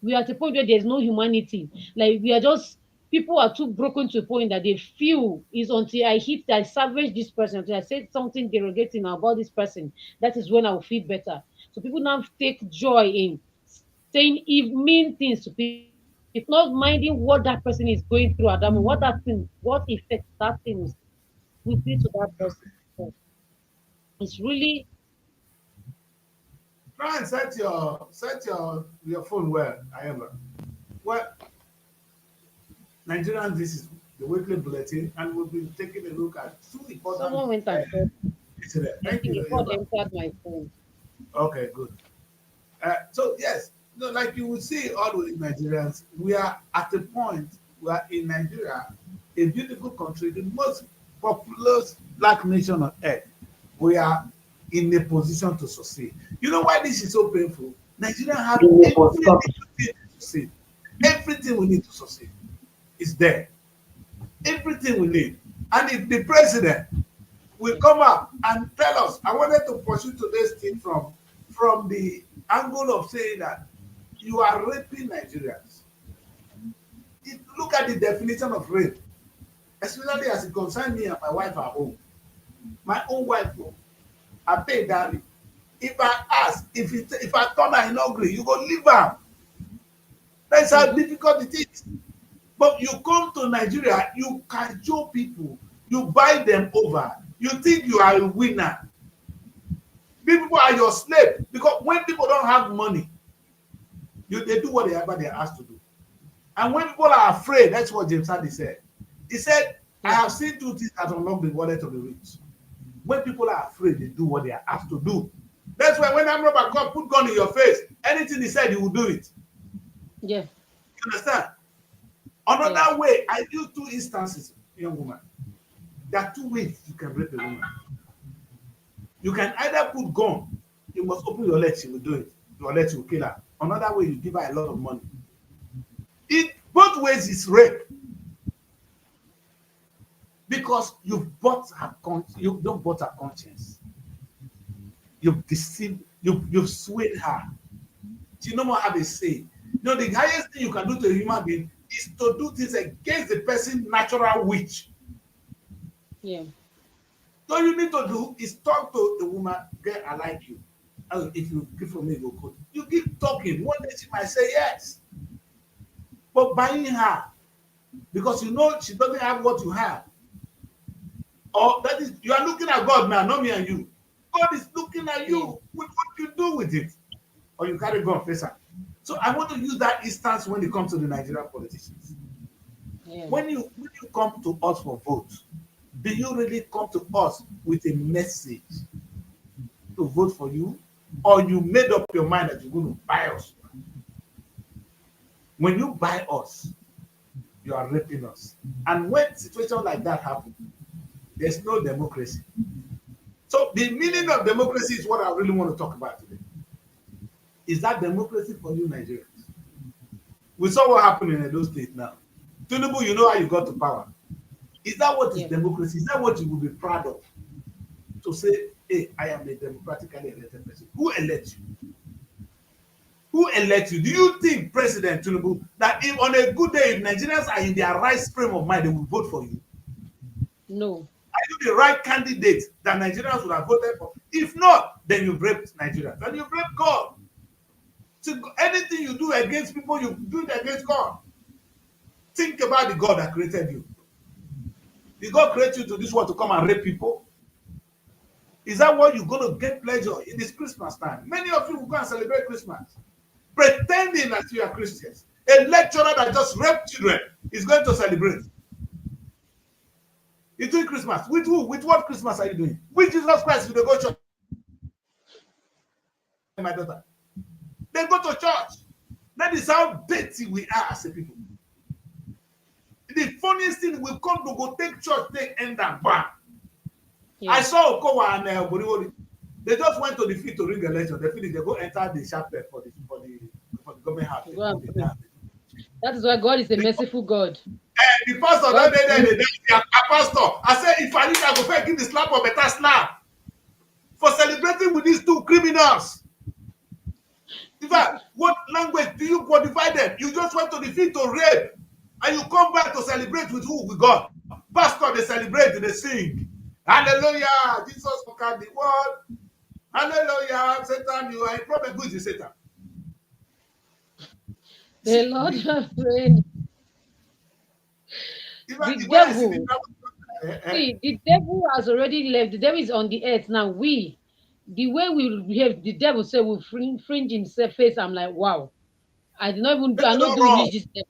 We are at a point where there's no humanity. Like we are just people are too broken to a point that they feel is until I savage this person, until I say something derogating about this person, that is when I will feel better. So people now take joy in saying mean things to people, not minding what that person is going through at that moment, what effect that thing will be to that person. It's really Try and set your phone well, however. Well, Nigerians, this is the weekly bulletin, and we'll be taking a look at two important someone went and called. incidents. I Thank think you, the call Eva. entered my phone. Okay, good. So yes, like you will see, all with Nigerians, we are at a point where in Nigeria, a beautiful country, the most populous black nation on earth, we are in a position to succeed. You know why this is so painful? Nigeria have everything to succeed. Everything we need to succeed is there. Everything we need. And if the president will come up and tell us, I wanted to pursue today's thing from the angle of saying that you are raping Nigerians. Look at the definition of rape, especially as it concerns me and my wife at home. My own wife, I pay dowry. If I ask, if I turn and not agree, you go leave am. That's how difficult it is. But you come to Nigeria, you cajole people, you buy them over. You think you are a winner. People are your slave because when people don't have money, they do whatever they are asked to do. And when people are afraid, that's what James Hardy said. He said, I have seen two things that unlock the wallet of the rich. When people are afraid, they do what they are asked to do. That's why when I'm Robert God put gun in your face, anything he said, he will do it. Yeah. You understand? Another way, I use two instances, young woman. There are two ways you can rape a woman. You can either put gun, you must open your legs, she will do it. Your legs will kill her. Another way, you give her a lot of money. It both ways is rape. Because you've bought her conscience, you don't bought her conscience. You've deceived, you've swayed her. She no more have a say. You know, the highest thing you can do to a human being is to do things against the person's natural wish. Yeah. So all you need to do is talk to the woman, girl, I like you. If you give for me, go good. You keep talking. One day she might say yes. But buying her, because you know she doesn't have what you have. Or that is, you are looking at God now, not me and you. God is looking at you with what you do with it. Or you carry gun face her. So I want to use that instance when it comes to the Nigerian politicians. Yeah. When you come to us for votes, do you really come to us with a message to vote for you? Or you made up your mind that you're going to buy us? When you buy us, you are raping us. And when situations like that happen, there's no democracy. So the meaning of democracy is what I really want to talk about today. Is that democracy for you Nigerians? We saw what happened in Edo State now. Tinubu, you know how you got to power. Is that what is democracy? Is that what you will be proud of? To say, hey, I am a democratically elected person. Who elects you? Who elects you? Do you think, President Tinubu, that if on a good day, if Nigerians are in their right frame of mind, they will vote for you? No. Are you the right candidate that Nigerians would have voted for? If not, then you've raped Nigerians. And you've raped God. So anything you do against people, you do it against God. Think about the God that created you. Did God create you to this world to come and rape people? Is that what you're going to get pleasure in this Christmas time? Many of you will go and celebrate Christmas, pretending that you are Christians. A lecturer that just raped children is going to celebrate. You're doing Christmas. With who? With what Christmas are you doing? With Jesus Christ, you go to church. My daughter. They go to church. That is how dirty we are as a people. The funniest thing, we come to go take church, take end and bam. Yeah. I saw Okowa and Borivoli. They just went to the field to ring election. They finished, they go enter the chapel for the government house. That is why God is a merciful God. The pastor God, they pastor. I said, if I need, I go first give the slap or better slap for celebrating with these two criminals. In fact, what language do you qualify them? You just went to the field to rape, and you come back to celebrate with who? With God. Pastor, they celebrate, they sing. Hallelujah, Jesus conquered the world. Hallelujah, Satan, you are a problem. Who is the Satan? The Lord have prayed. The devil. See, the devil has already left. The devil is on the earth now. The way we behave, the devil say will fringe himself face. I'm like, wow. I did not even do. I not do reach this.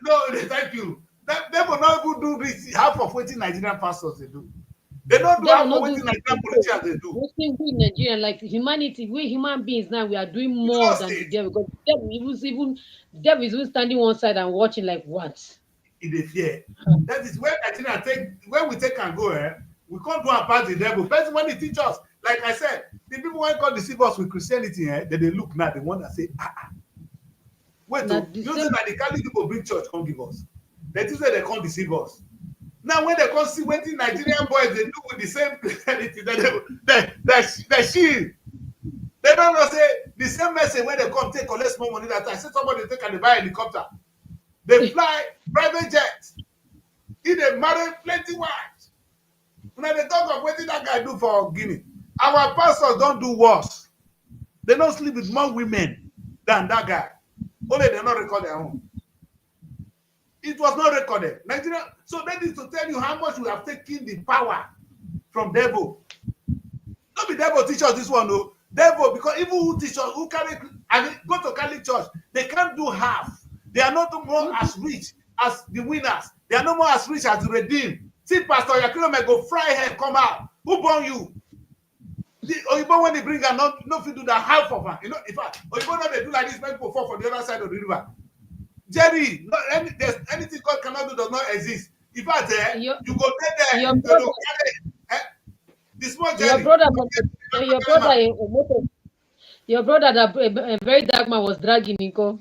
No, thank you. They will not even do this. Half of what Nigerian pastors they do. They don't do half of what Nigerian politicians they do. Most things we Nigerian, like humanity, we human beings now, we are doing more than the devil. Because the devil is even standing one side and watching like what? In the fear. That is where Nigeria when we take and go, we can't go and pass the devil. First, when they teach us, like I said, the people when God deceive us with Christianity, that they look now, the one that say, wait, you say that the Catholic people bring church can't give us. They say they can't deceive us. Now, when they come see what the Nigerian boys they do with the same Christianity, they shield. They don't know say the same message when they come take collect more money that I say somebody take and they buy a helicopter. They fly private jets. He they marry plenty wives. When they talk of what did that guy do for Guinea, our pastors don't do worse. They don't sleep with more women than that guy. Only they not record their own. It was not recorded. Nigeria. So that is to tell you how much we have taken the power from devil. Not be devil teach us this one, no. Devil, because even who teach us, who carry and go to Catholic church, they can't do half. They are not more as rich as the winners. They are no more as rich as the redeemed. See, Pastor Yakilome go fry head, come out. Who born you? Oyibo when they bring her, no fit do that half of her. You know, if Oyibo know they do like this, make people fall for the other side of the river. Jerry, there's anything God cannot do does not exist. In fact, you go there, the small Jerry. Your brother, that a very dark man was dragging Nico.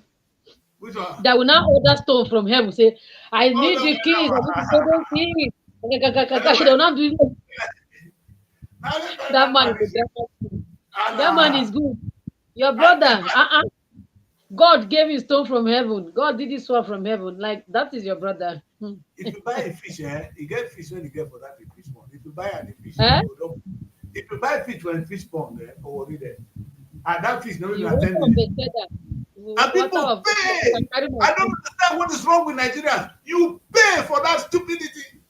Which one? That will now order stone from heaven. Say, I need the keys. I need the golden keys. They will not do it. That man is that man is good. Your brother, God gave you stone from heaven. God did this one from heaven. Like that is your brother. If you buy a fish, you get fish when you get for that fish pond. If you buy a fish, if you buy fish when fish pond, already there, and that fish never even attend. And people pay. I don't understand what is wrong with Nigerians. You pay for that stupidity.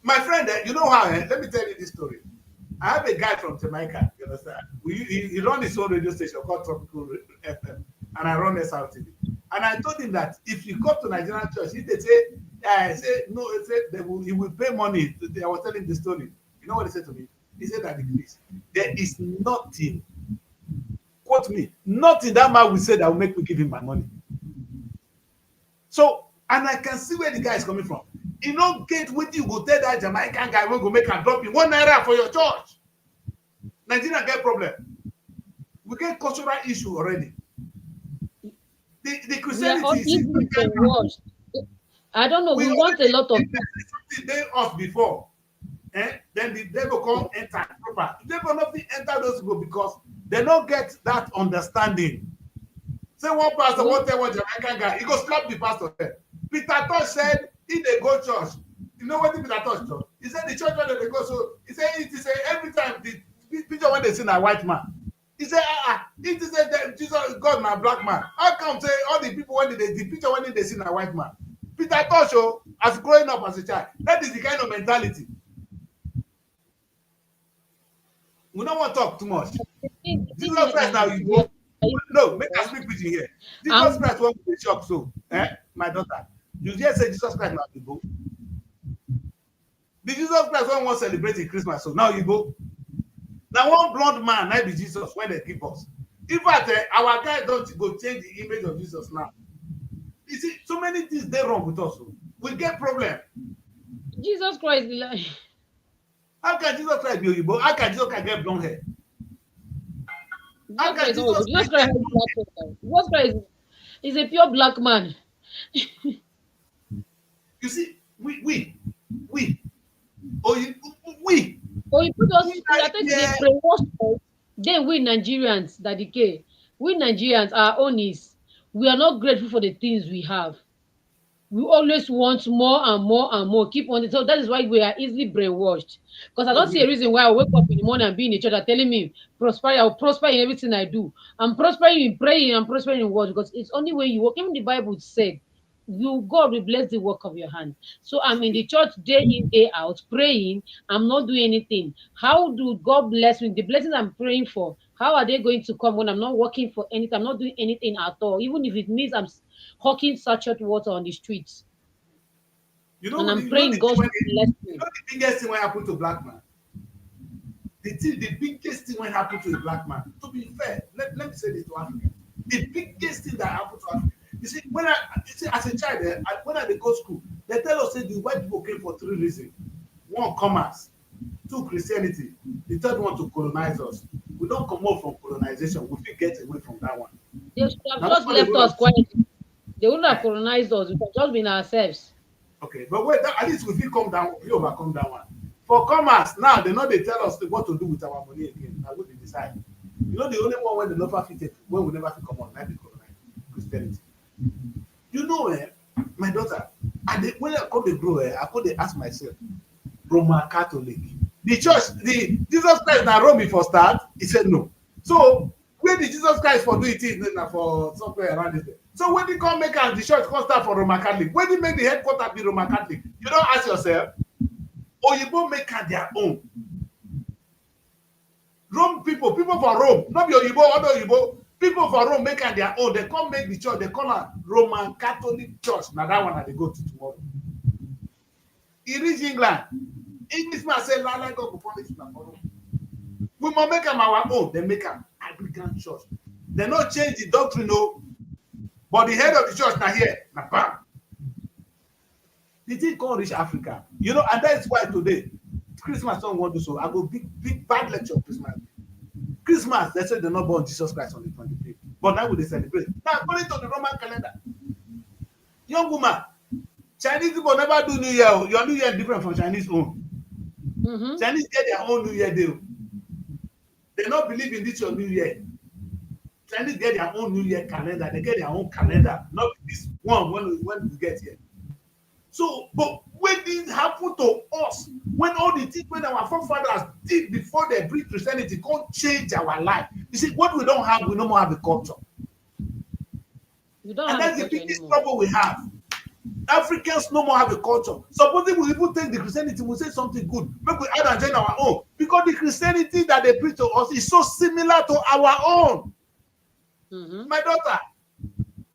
My friend, you know how? Let me tell you this story. I have a guy from Jamaica. You understand? He runs his own radio station called Tropical FM, and I run SRTV. And I told him that if you come to Nigerian church, if they say no, he will pay money. I was telling the story. You know what he said to me? He said that there is nothing. Quote me, nothing that man will say that will make me give him my money. So, and I can see where the guy is coming from. You don't get what you go tell that Jamaican guy will go make a drop in 1 naira for your church. Nigeria get problem. We get cultural issue already. The Christianity is I don't know. We want a lot of they us before. Then the devil come enter proper. The devil not enter those people because they don't get that understanding. Say one pastor, one Jamaican guy, he go slap the pastor there. Peter Tosh said, if they go church, you know what Peter Tosh do? He said the church where they go, so he said every time the picture when they see a white man. He said, it is Jesus God na black man. How come say all the people when the picture when they see a white man? Peter Tosh, as growing up as a child, that is the kind of mentality. We don't want to talk too much. Jesus Christ now you go. No, make us speak with you here. Jesus Christ won't be shocked, so my daughter. You just say Jesus Christ now you go. The Jesus Christ won't want to celebrate Christmas, so now you go. Now one blonde man, might be Jesus when they give us. In fact, our guys don't go change the image of Jesus now. You see, so many things they wrong with us. So we get problem. Jesus Christ, like. How can Jesus Christ be Oyibo? How can Jesus Christ get blonde hair? How can Jesus Christ is a pure black man. You see, we put us brainwashed. Then we Nigerians that decay. We Nigerians, our own is we are not grateful for the things we have. We always want more and more and more. Keep on it. So that is why we are easily brainwashed. Because I don't see a reason why I wake up in the morning and be in the church and telling me prosper. I'll prosper in everything I do. I'm prospering in praying. I'm prospering in words because it's only when you work. Even the Bible said, God will bless the work of your hand. So I'm in the church day in, day out, praying. I'm not doing anything. How do God bless me? The blessings I'm praying for, how are they going to come when I'm not working for anything? I'm not doing anything at all. Even if it means I'm hawking sachet water on the streets. You know, and I'm praying God to bless me. You know the biggest thing what happened to black man? The biggest thing what happened to a black man, to be fair, let me say this to Africa. The biggest thing that happened to Africa. You see, as a child, when I go to school, they tell us that the white people came for 3 reasons. 1, commerce. 2, Christianity. The 3rd one to colonize us. We don't come out from colonization. We will get away from that one. They should have just left us quietly. They wouldn't have colonized us. We could just been ourselves. Okay, but wait, at least if we come down, we overcome that one. For commerce, now they know they tell us what to do with our money again. Now we decide. You know the only one when they never fit when we never fit come on, might be colonized Christianity. You know, my daughter, when I come to grow, I could ask myself, Roman Catholic. The church, the Jesus Christ now Rome for start, he said no. So where did Jesus Christ for do it is for somewhere around this. So when they come make the church come start for Roman Catholic, when they make the headquarters be Roman Catholic, you don't ask yourself, Oyibo make their own. Rome people for Rome, not your Oyibo, other Oyibo, people for Rome make their own. They come make the church, they call it Roman Catholic Church. Now that one they go to tomorrow. He reach England. Englishman say, "Like God go punish na for Rome." We must make them our own. They make them Anglican church. They not change the doctrine, no. But the head of the church now here, now bam. The thing called reach Africa, you know, and that's why today Christmas don't want to so. I go big bad lecture of Christmas. Christmas, they say they're not born Jesus Christ on the 25th, but now they celebrate. Now according to the Roman calendar, young woman, Chinese people never do New Year. Your New Year is different from Chinese own. Chinese get their own New Year deal. They don't believe in this your New Year. Chinese get their own New Year calendar. They get their own calendar, not this one when we get here. So, but when this happened to us, when all the things when our forefathers did before they bring Christianity can't change our life. You see, what we don't have, we no more have a culture. And that's the biggest trouble we have. Africans no more have a culture. Supposing we even take the Christianity, we say something good, maybe we add and join our own. Because the Christianity that they preach to us is so similar to our own. My daughter,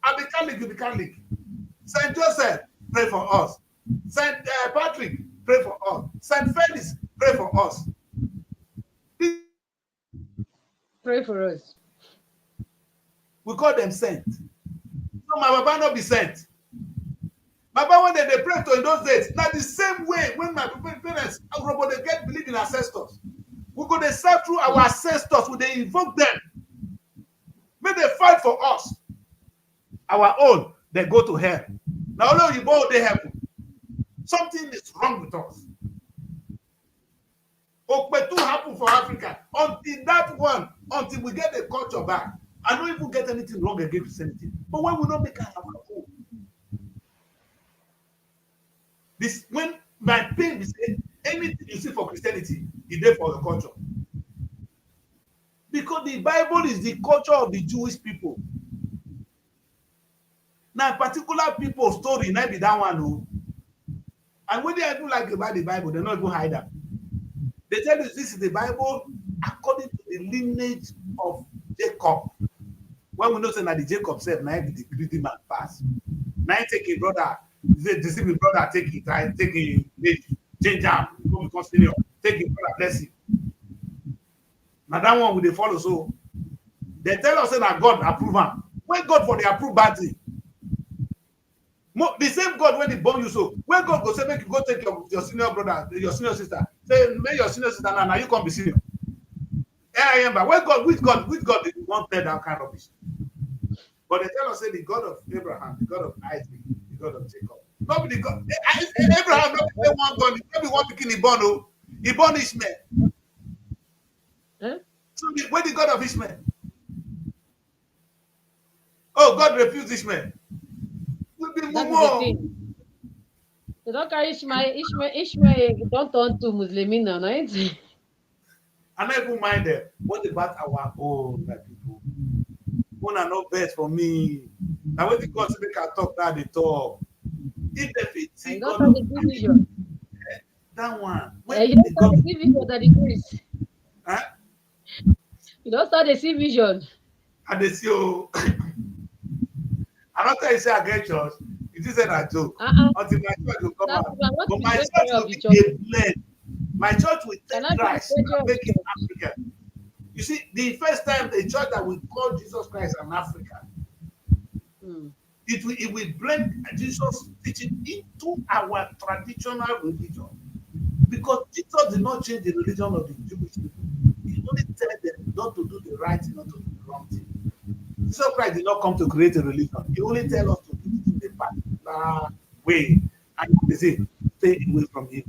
I'll be Catholic, you'll be Catholic. Saint Joseph, pray for us. Saint Patrick, pray for us. Saint Felix, pray for us. Pray for us. We call them saints. So my Baba not be saint. Baba when they pray to in those days, now the same way when my parents they get believe in ancestors. We go they serve through our ancestors, we they invoke them. May they fight for us. Our own, they go to hell. Now although you go they heaven. Something is wrong with us. Okpetu happen for Africa. Until that one, until we get the culture back. I don't even get anything wrong against Christianity. But when we don't make it our own. This when my pain is anything you see for Christianity is there for the culture. Because the Bible is the culture of the Jewish people. Now, particular people's story might be that one. Who, and when they do like about the Bible, they're not even hide that. They tell you this is the Bible according to the lineage of Jacob. When we know that the Jacob said, now the greedy man pass. Now take a brother, the deceiving brother take it, right? Take it, change up, become senior, take it, brother, bless him. Now that one will they follow. So they tell us that God approve him. When God for the approved bad thing. The same God when he born you so. When God go say make you go take your senior brother, your senior sister. Say make your senior sister now you come be senior. I am but when God which God did you want that kind of rubbish? But they tell us say the God of Abraham, the God of Isaac, the God of Jacob. Not the God. Abraham not the one God. Maybe one picking he born. He born Ishmael. Huh? So where the God of Ishmael? Oh, God refused Ishmael. That is the thing. They don't carry Ishmael don't turn to Muslim now, right? I never mind them. What about our own people? One are not best for me. Now when the God say make I talk now they talk. If they fit see God, that one. You don't start to see vision that increase. Huh? You don't start to see vision. And they see oh. I'm not tell you say I get church. It is a joke. Until my church will come out. But my church will be a blend. My church will take Christ and make it African. You see, the first time the church that we call Jesus Christ an African, it will blend Jesus teaching into our traditional religion. Because Jesus did not change the religion of the Jewish people. He only tell them not to do the right thing, not to do the wrong thing. Jesus Christ did not come to create a religion. He only tells us to do it in a particular way. And they say, stay away from him.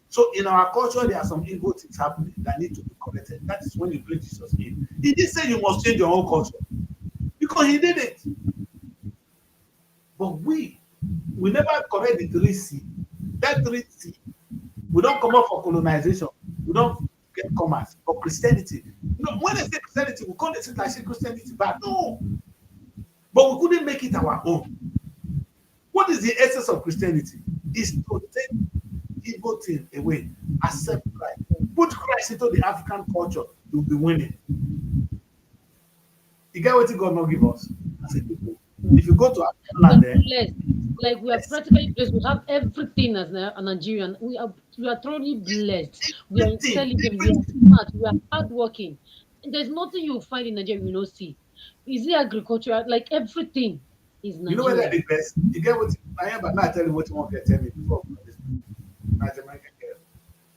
So in our culture, there are some evil things happening that need to be corrected. That is when you bring Jesus in. He didn't say you must change your own culture. Because he did it. But we never correct the 3C. That 3C, we don't come up for colonization. We don't get commerce. For Christianity, No, when they say Christianity, we can't say like Christianity bad. No. But we couldn't make it our own. What is the essence of Christianity? Is to take evil thing away, accept Christ, put Christ into the African culture, you'll be winning. You get what God not give us as a people. If you go to African land there, like we are practically blessed. We have everything as a Nigerian. We are truly blessed. We are intelligent. We are smart. We are hardworking. There's nothing you find in Nigeria you don't see. Is it agriculture? Like everything is Nigeria. You know where they're the best? You get what I am, but now I tell you what you want to tell me before.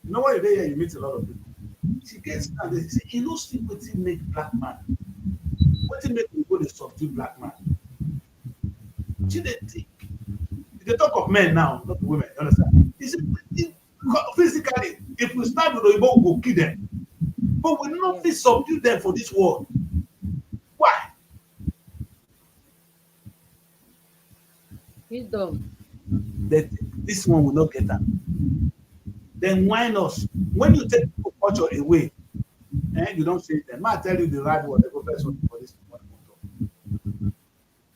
You know what you're there, you meet a lot of people. She gets down, they say, you know, see what it make black man. What it make people they subdue black man. She didn't think. They talk of men now, not women, you understand? It's physically, if we start with the Igbo, we'll go kill them. But we not subdue them for this world. Why? Wisdom. That this one will not get that. Then why not? When you take culture away, and you don't say them, I tell you the right word, the professor for this one.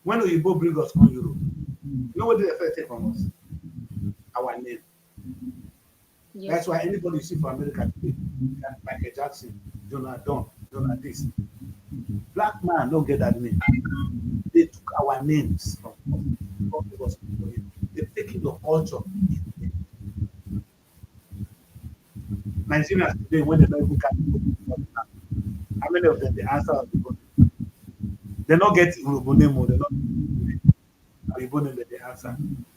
When we both bring us on Europe, you know what they take from us? Our name. Yes. That's why anybody you see for America today, Michael Jackson, Donald Dunn, Donald this. Black man don't get that name. They took our names from us. They're taking the culture. Nigerians today, when they don't even can, how many of them they answer people? They not get Igbo name, they not Igbo name that they answer.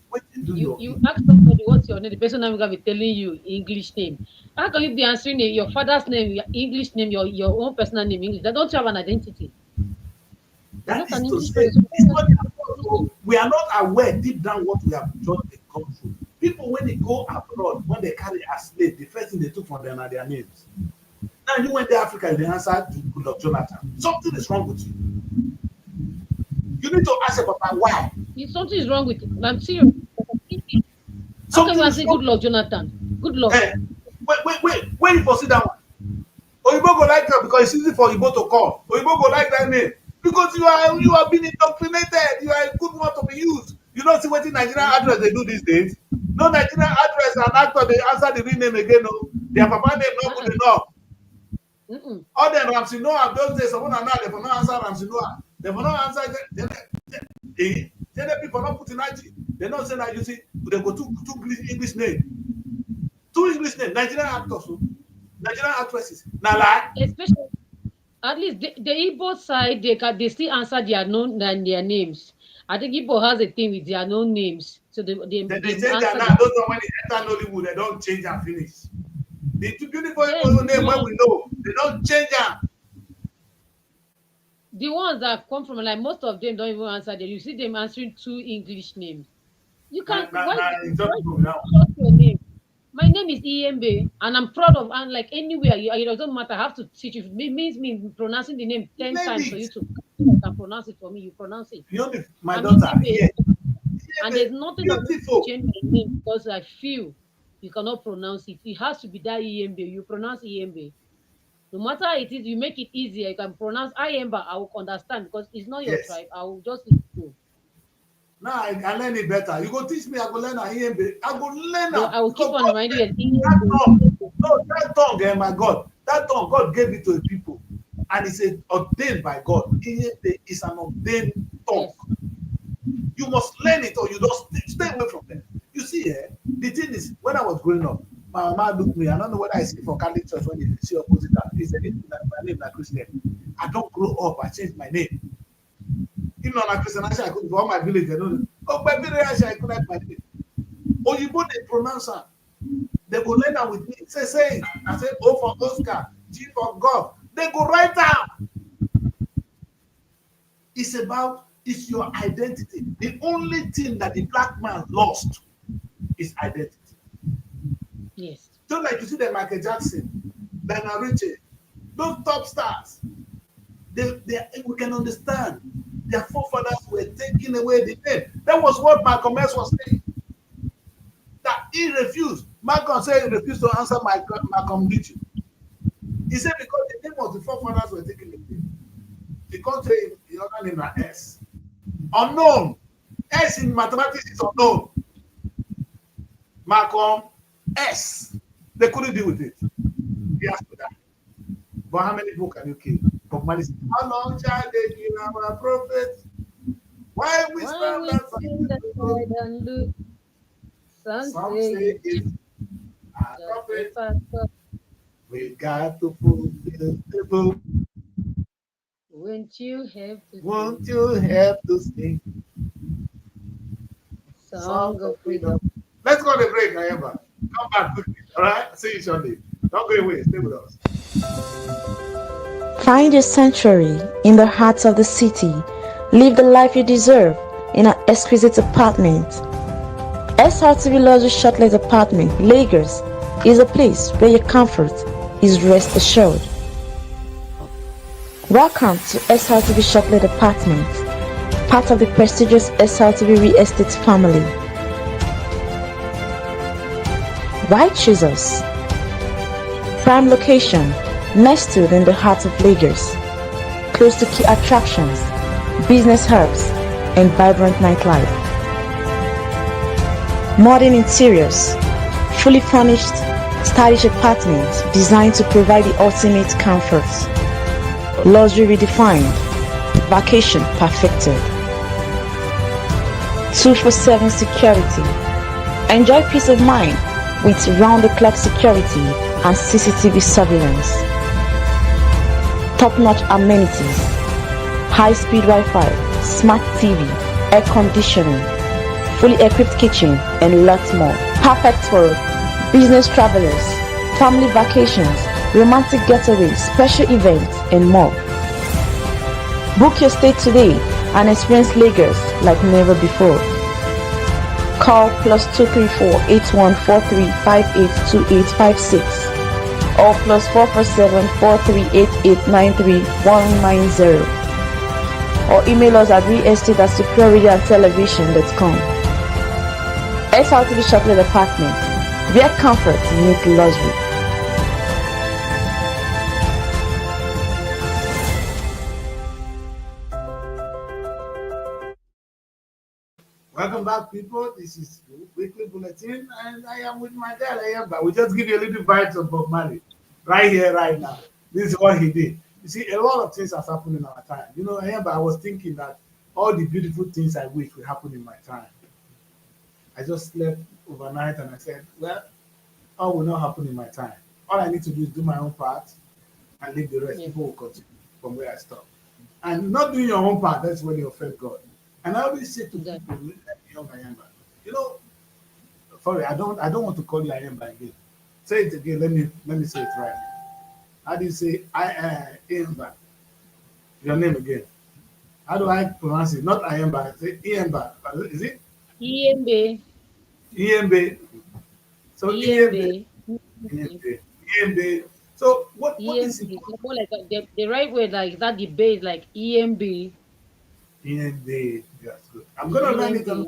What you ask somebody what's your name, the person now will be telling you English name. How can you be answering your father's name, your English name, your own personal name English? They don't have an identity. That is to say, we are not aware deep down what we have just gone through. People, when they go abroad, when they carry a slave, the first thing they took from them are their names. Now, you went to Africa, they answered to Goodluck Jonathan. Something is wrong with you. You need to ask your papa why. If something is wrong with it, I'm serious. How can you say Goodluck Jonathan? Good luck. Hey, wait, you foresee that one. Oyibo go like that because it's easy for Oyibo to call. Oyibo go like that name because you are being indoctrinated. You are a good one to be used. You don't see what the Nigerian actors they do these days. No Nigerian actress and actor they answer the real name again. No, their papa name not good enough. All them Ramsey Noah those days, someone now they for not answer Ramsey Noah. They for not answer. Then the people not put in IG. They not say that you see they go two English names. Two English names, Nigerian actors, Nigerian actresses. Now lie. Especially at least the Igbo side, they still answer their names. I think Igbo has a thing with their known names. So they change their name. Those are when they enter Nollywood, they don't change and finish. The two beautiful name when we know, they don't change them. The ones that come from like most of them don't even answer them. You see them answering two English names. You can't why your name? My name is Iyembe, and I'm proud of and like anywhere it doesn't matter. I have to teach you. It means me pronouncing the name 10 times for you to can pronounce it for me. You pronounce it. You know my daughter. Yeah. And there's nothing to change my name because I feel you cannot pronounce it. It has to be that Iyembe. You pronounce Iyembe. No matter how it is, you make it easier. You can pronounce Iyembe. I will understand because it's not your tribe. I will just go. Now I learn it better. You go teach me, I go learn Iyembe. I go learn it. I will keep on reminding you. That tongue, my God. That tongue, God gave it to the people. And it's ordained by God. Iyembe is an ordained tongue. Yes. You must learn it or you don't stay away from them. You see, the thing is, when I was growing up, my mama looked me. I don't know what I see for Catholic Church when you see opposite that. He said, my name is Christian. I don't grow up. I changed my name. Even on a Christian, I could go all my village. They know. Oh, my village, I could have my name. Or you put the pronouncer. They go learn that with me. Say. I say O for Oscar, G for God. They go right down. It's your identity. The only thing that the black man lost is identity. Yes. Just like you see the Michael Jackson, Lionel Richie, those top stars, we can understand their forefathers were taking away the name. That was what Malcolm X was saying. That he refused. Malcolm said he refused to answer Malcolm Richie. He said because the name famous. The forefathers were taking the name. The country, the other name are S. Unknown. S in mathematics is unknown. Malcolm S. They couldn't deal with it. He has to die. But how many people can you kill? Bob Marley said, how long shall they kill our prophets? Why we Why stand we aside stand aside and look? Some Some say say it's our just prophet. a pastor. We got to fulfill the book. Won't you have to Won't sing you have to sing a songs song of of freedom? freedom? Let's go on a break, Ayamba. Come back quickly. All right? See you shortly. Don't go away. Stay with us. Find your sanctuary in the heart of the city. Live the life you deserve in an exquisite apartment. Srtv Luxury Shortlet Apartment, Lagos, is a place where your comfort is rest assured. Welcome to Srtv Shortlet Apartment, part of the prestigious Srtv Real Estate family. Why choose us? Prime location, nestled in the heart of Lagos, close to key attractions, business hubs, and vibrant nightlife. Modern interiors, fully furnished, stylish apartments designed to provide the ultimate comfort. Luxury redefined, vacation perfected. 24/7 security. Enjoy peace of mind with round-the-clock security and CCTV surveillance. Top-notch amenities, high-speed Wi-Fi, smart TV, air conditioning, fully equipped kitchen, and lots more. Perfect for business travelers, family vacations, romantic getaways, special events, and more. Book your stay today and experience Lagos like never before. Call +234 8143 582856 or +447 4388 190, or email us at realestate@superiorradiotelevision.com. Srtv Shortlet Apartment, where comfort meets luxury. Welcome back, people. This is Weekly Bulletin, and I am with my dad, Ayamba. We just give you a little bite of Bob Marley right here, right now. This is what he did. You see, a lot of things has happened in our time. You know, Ayamba, I was thinking that all the beautiful things I wish would happen in my time. I just slept overnight and I said, well, all will not happen in my time. All I need to do is do my own part and leave the rest. Yeah. People will continue from where I stopped. And not doing your own part, that's when you offend God. And I always say to Exactly. people like young Ayamba, you know, sorry, I don't want to call you Ayamba again. Say it again. Let me say it right. How do you say Ayamba? Your name again. How do I pronounce it? Not Ayamba. Say Ayamba. Is it EMB, Iyembe? So Iyembe. EMB, Iyembe. So what is EMB. important? More like the right word, like that. The base, like EMB, Iyembe. That's good. I'm gonna learn it. EMB.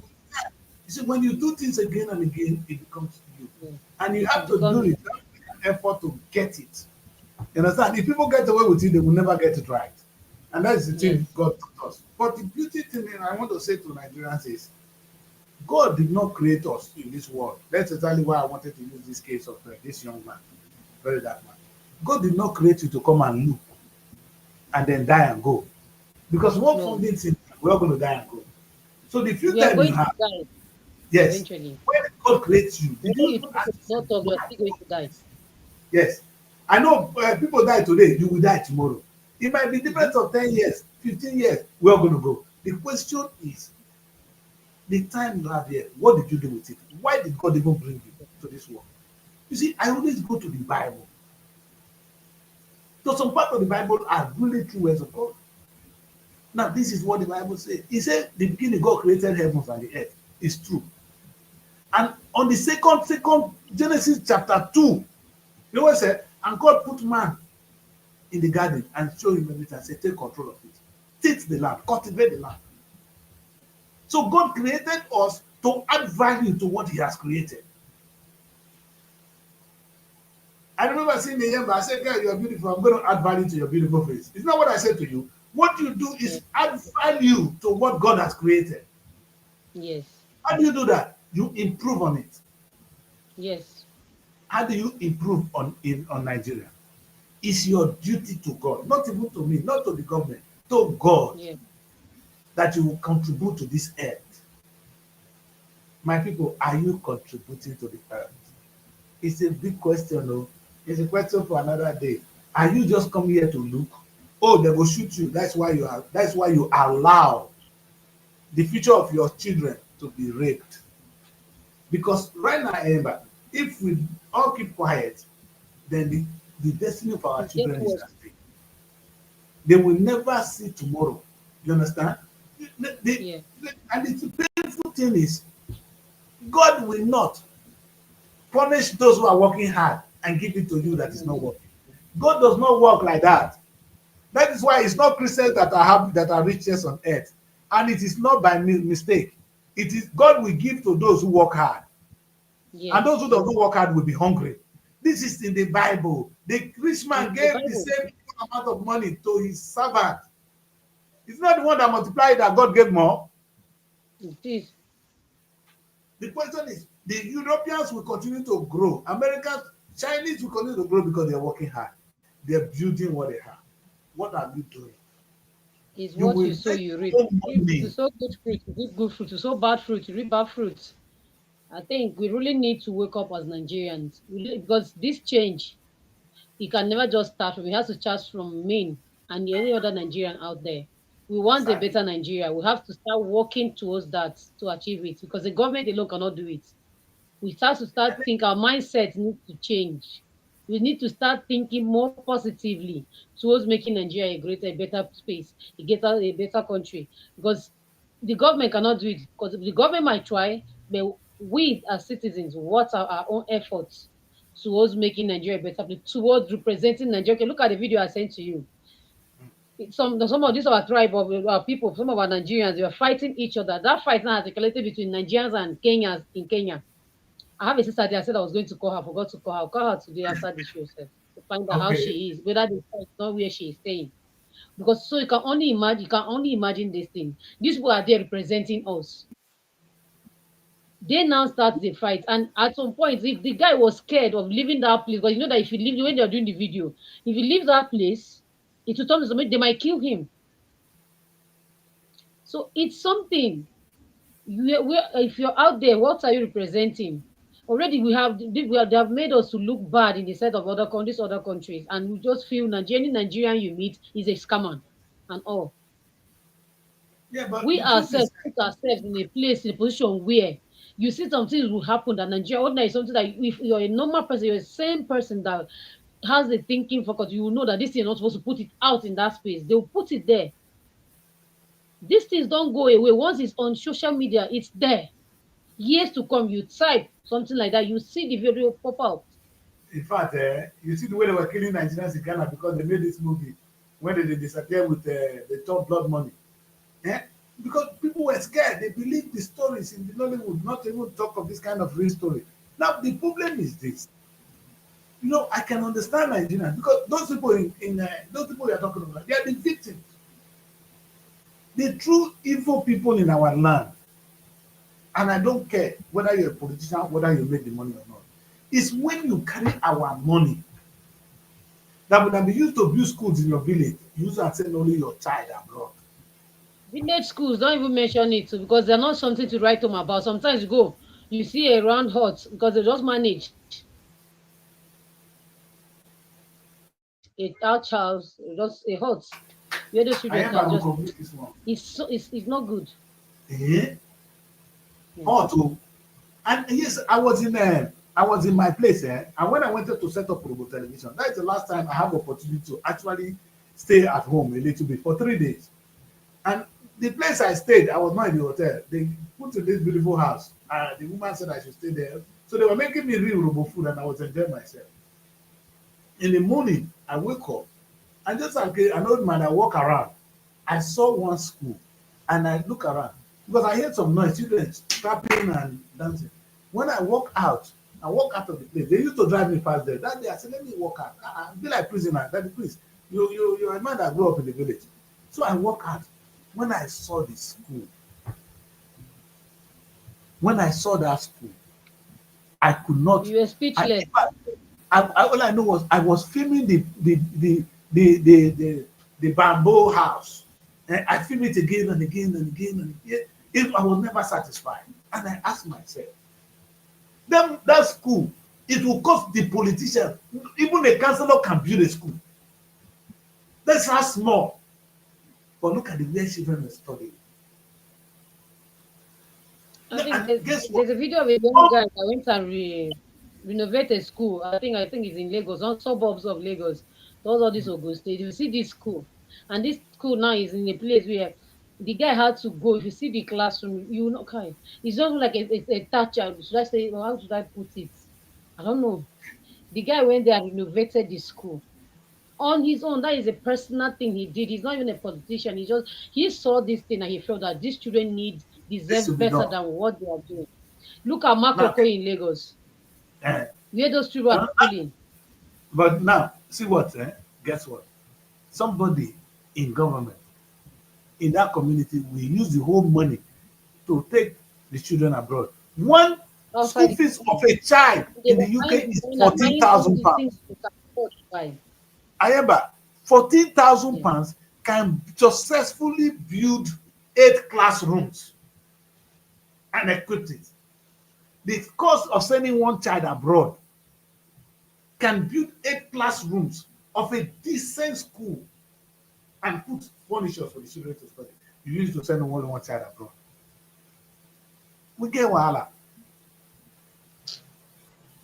You see, when you do things again and again, it becomes you, Yeah. and you It have to becomes do it. You have to make an effort to get it. You understand? If people get away with it, they will never get it right. And that's the thing Yes. God taught us. But the beauty thing I want to say to Nigerians is God did not create us in this world. That's exactly why I wanted to use this case of this young man, very dark man. God did not create you to come and look and then die and go. Because one No. funding thing, we're all going to die and go. So the few We are time going you to have, die yes, eventually. when God creates you, did Whether you you even think ask it's not yourself of, you are why? still going to die. Yes. I know people die today, you will die tomorrow. It might be different of 10 years, 15 years, we're going to go. The question is, the time you have here, what did you do with it? Why did God even bring you to this world? You see, I always go to the Bible. So some part of the Bible are really true words of God. Now, this is what the Bible says. It said, the beginning God created heavens and the earth. It's true. And on the second Genesis chapter 2, you know what it said? And God put man in the garden and showed him everything and said, take control of it. Teach the land, cultivate the land. So God created us to add value to what he has created. I remember seeing the young, I said, girl, you're beautiful. I'm going to add value to your beautiful face. It's not what I said to you. What you do is add value to what God has created. Yes. How do you do that? You improve on it. Yes. How do you improve on Nigeria? It's your duty to God, not even to me, not to the government, to God, Yes. that you will contribute to this earth. My people, are you contributing to the earth? It's a big question, though. It's a question for another day. Are you just come here to look? Oh, they will shoot you. That's why you are. That's why you allow the future of your children to be raped. Because right now, Amber, if we all keep quiet, then the destiny of our It gets children is worse. at stake. They will never see tomorrow. You understand? Yeah. And the painful thing is, God will not punish those who are working hard and give it to you that is not working. God does not work like that. That is why it's not Christians that are happy, that are richest on earth, and it is not by mistake. It is God will give to those who work hard, and those Yes. who do not work hard will be hungry. This is in the Bible. The rich man In the gave the Bible. same amount of money to his servant. It's not the one that multiplied that God gave more. It is. The question is, the Europeans will continue to grow. Americans, Chinese will continue to grow because they're working hard. They're building what they have. What are you doing? Is You what will you sow, make you your reap. own If you money. sow good fruit, you reap good fruit. You sow bad fruit, you reap bad fruit. I think we really need to wake up as Nigerians because this change, it can never just start from. It has to start from me and any other Nigerian out there. We want a Exactly. better Nigeria. We have to start working towards that to achieve it because the government alone cannot do it. We start to think our mindset needs to change. We need to start thinking more positively towards making Nigeria a greater, better space, a better country. Because the government cannot do it. Because the government might try, but we as citizens, what are our own efforts towards making Nigeria a better place, towards representing Nigeria? Okay, look at the video I sent to you. Some of these our tribe of our people, some of our Nigerians, they were fighting each other. That fight now has escalated between Nigerians and Kenyans in Kenya. I have a sister there. I said I was going to call her. Forgot to call her. I'll call her today after the show, sir, to find out how Okay. she is, whether the fight is not where she is staying. Because so you can only imagine this thing. These people are there representing us. They now start the fight, and at some point, if the guy was scared of leaving that place, because you know that if he leave when they're doing the video, if he leaves that place, it will turn to somebody, they might kill him. So it's something. If you're out there, what are you representing? Already they have made us to look bad in the sight of other countries, and we just feel Nigerian you meet is a scammer and all. Yeah, but We the truth is, ourselves put ourselves in a place, in a position where you see some things will happen that Nigeria ordinary is something that if you're a normal person, you're the same person that has the thinking focus, you will know that this thing is not supposed to put it out in that space. They'll put it there. These things don't go away. Once it's on social media, it's there. Years to come, you type something like that, you see the video pop out. in fact, you see the way they were killing Nigerians in Ghana because they made this movie when they disappeared with the top blood money. Eh? Because people were scared. They believed the stories in the Nollywood, not even talk of this kind of real story. Now, the problem is this. You know, I can understand Nigerians because those people those people we are talking about, they are the victims. The true evil people in our land, and I don't care whether you're a politician, whether you make the money or not, is when you carry our money that would have been used to build schools in your village, use and send only your child abroad. Village schools, don't even mention it too, because they're not something to write home about. Sometimes you go, you see a round hut because they just manage a house, just a hut where those I children am can I will just. complete this one. It's not good. Eh? Yeah. Oh, to and yes, I was in my place, and when I wanted to set up Robo Television, that is the last time I have opportunity to actually stay at home a little bit for 3 days. And the place I stayed, I was not in the hotel. They put in this beautiful house. The woman said I should stay there. So they were making me real Robo food, and I was enjoying myself. In the morning, I wake up, and just like an old man, I walk around. I saw one school, and I look around because I heard some noise, children clapping and dancing. When I walk out, I walk out of the place. They used to drive me past there. That day I said, let me walk out. Be like prisoner. Daddy, please. You're a man that grew up in the village. So I walk out. When I saw the school, when I saw that school, I could not. You were speechless. All I know was I was filming the bamboo house. And I filmed it again and again and again and again. I was never satisfied. And I asked myself, that school, it will cost the politician, even a councillor can build a school. That's how small. But look at the way children are studying. I think there's a video of a young guy that went and renovate a school. I think it's in Lagos, on suburbs of Lagos. Those all this Ogun State. You see this school, and this school now is in a place where the guy had to go. If you see the classroom, you will not kind. It's just like a touch. Should I say? How should I put it? I don't know. The guy went there and renovated the school on his own. That is a personal thing he did. He's not even a politician. He saw this thing and he felt that these children deserve better than what they are doing. Look at Makoko in Lagos. Where those children are schooling. But now, see what? Guess what? Somebody in government, in that community, will use the whole money to take the children abroad. One school fees of a child in the UK is £14,000. I remember 14,000 pounds can successfully build 8 classrooms and equip it. The cost of sending one child abroad can build 8 classrooms of a decent school and put furniture for the children to study. You used to send only one child abroad. We get wahala.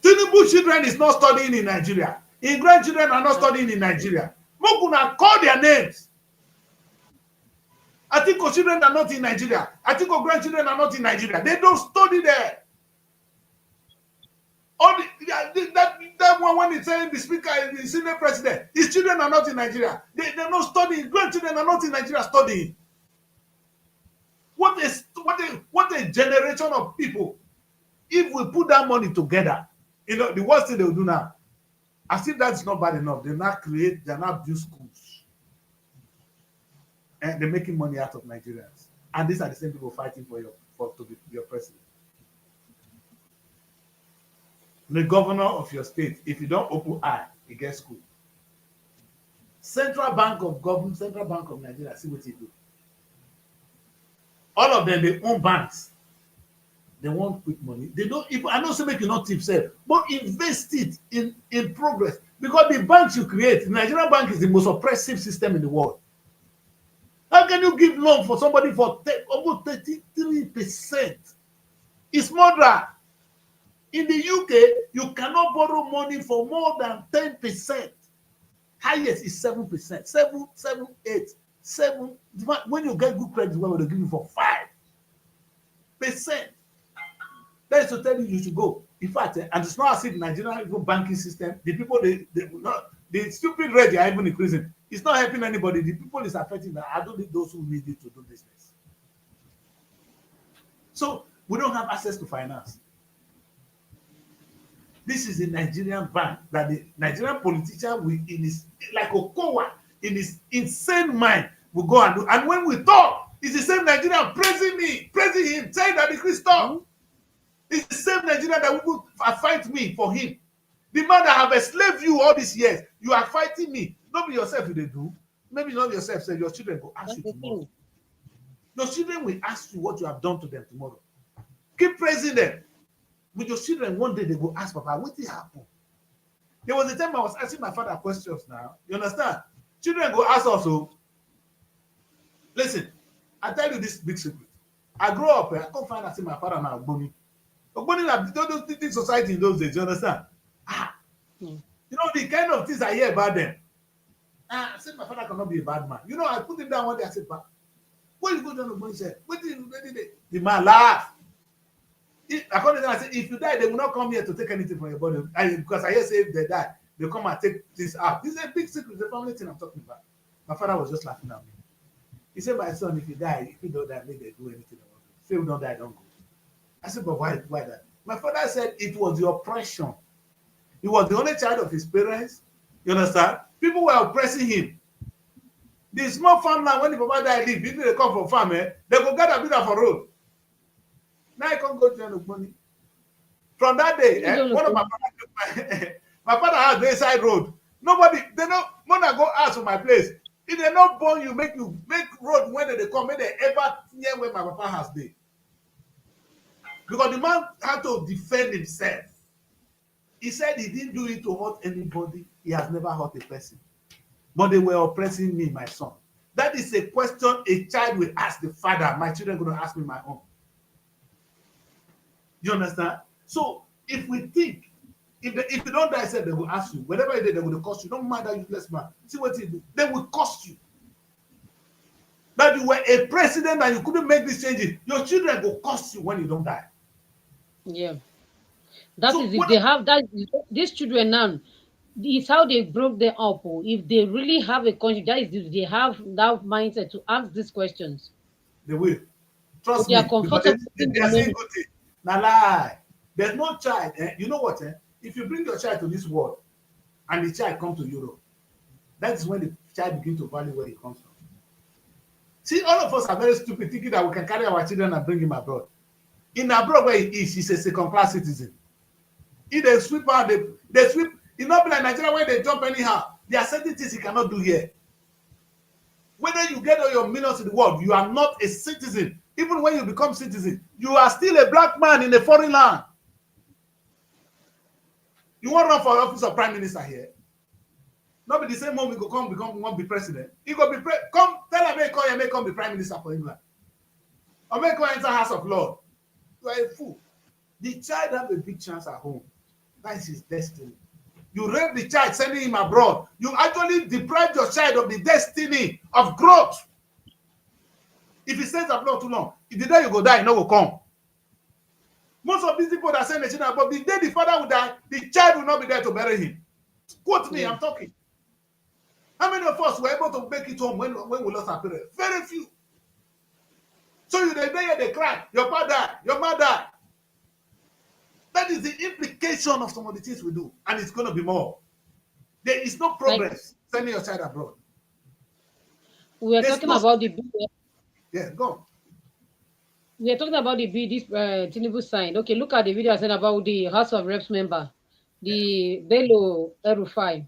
Tinubu children is not studying in Nigeria. His grandchildren are not studying in Nigeria. Mokuna, call their names. I think our children are not in Nigeria. I think our grandchildren are not in Nigeria. They don't study there. That one when he's saying the speaker is the senior president, his children are not in Nigeria. They're not studying. Grandchildren are not in Nigeria studying. What a generation of people. If we put that money together, the worst thing they will do now, as if that's not bad enough, they now build schools. And they're making money out of Nigerians. And these are the same people fighting to be your president. The governor of your state, if you don't open eye, you get school. Central Bank of Nigeria, see what you do. All of them, they own banks. They want quick money. They don't even, I know say make you not tip sell, but invest it in progress. Because the banks you create, the Nigerian bank is the most oppressive system in the world. How can you give loan for somebody for almost 33%? It's murder. In the UK, you cannot borrow money for more than 10%. Highest is 7%. 7, 8, 7. When you get good credit, well, they'll give you for 5%. That is to tell you should go. In fact, and it's not as if Nigerian banking system, the people the stupid rate they are even increasing. It's not helping anybody. The people is affecting them. I don't need those who need it to do business. So we don't have access to finance. This is the Nigerian bank that the Nigerian politician will, in his like Okowa, in his insane mind, will go and do. And when we talk, it's the same Nigerian praising him, saying that the Christoph. It's the same Nigerian that will fight me for him. The man that have enslaved you all these years, you are fighting me. Not be yourself if they do. Maybe not yourself, say your children will ask you tomorrow. Your children will ask you what you have done to them tomorrow. Keep praising them. With your children, one day they will ask, Papa, what did happen? There was a time I was asking my father questions now. You understand? Children go ask also. Listen, I tell you this big secret. I grew up, I can't find out my father now, Ogboni. Ogboni na those things society in those days, you understand? You know the kind of things I hear about them. I said my father cannot be a bad man. You know, I put him down one day, I said, but when you go down, Ogboni said, what did the man laugh? According to them, I said, if you die, they will not come here to take anything from your body. Because I hear say if they die, they come and take this out. This is a big secret, the family thing I'm talking about. My father was just laughing at me. He said, my son, if you don't die, maybe they do anything. If you don't die, don't go. I said, but why that? My father said it was the oppression. He was the only child of his parents. You understand? People were oppressing him. The small farmland when the papa died, leave, people they come from farm, they go gather build for road. Now I can't go to money. From that day, one of my father, my father has the side road. Nobody, they know, when I go ask for my place, if they not born you make road when they come, when they ever near where my papa has been. Because the man had to defend himself. He said he didn't do it to hurt anybody. He has never hurt a person. But they were oppressing me, my son. That is a question a child will ask the father. My children are going to ask me my own. You understand? So if we think, if you don't die, they will ask you. Whatever you did, they will cost you. Don't mind that useless man. See what he do. They will cost you. That you were a president and you couldn't make these changes. Your children will cost you when you don't die. Yeah. That is if they have that. These children now, it's how they broke them up. If they really have a conscience, that is if they have that mindset to ask these questions. They will. Trust me. They are comfortable. They are saying good thing. Now lie. There's no child. You know what? If you bring your child to this world and the child comes to Europe, that is when the child begins to value where he comes from. See, all of us are very stupid thinking that we can carry our children and bring him abroad. In abroad where he is, he's a second-class citizen. If they sweep out, they sweep. It's not like Nigeria where they jump anyhow. There are certain things you cannot do here. Whether you get all your millions in the world, you are not a citizen. Even when you become citizen, you are still a black man in a foreign land. You want to run for office of prime minister here? Not be the same moment you go come become be president. You go be come tell America you may come be prime minister for England. America enter House of Lords. You are a fool. The child have a big chance at home. That is his destiny. You rape the child, sending him abroad. You actually deprive your child of the destiny of growth. If he stays abroad too long, if the day you go die, no will come. Most of these people that send the children abroad, the day the father will die, the child will not be there to bury him. Quote me, I'm talking. How many of us were able to make it home when we lost our parents? Very few. So you they cry, your father died, your mother died. That is the implication of some of the things we do, and it's going to be more. There is no progress sending your child abroad. We are talking about the bill. Yeah, go. We are talking about the bill this Tinubu signed. Okay, look at the video I said about the House of Reps member, the Bello Erufai.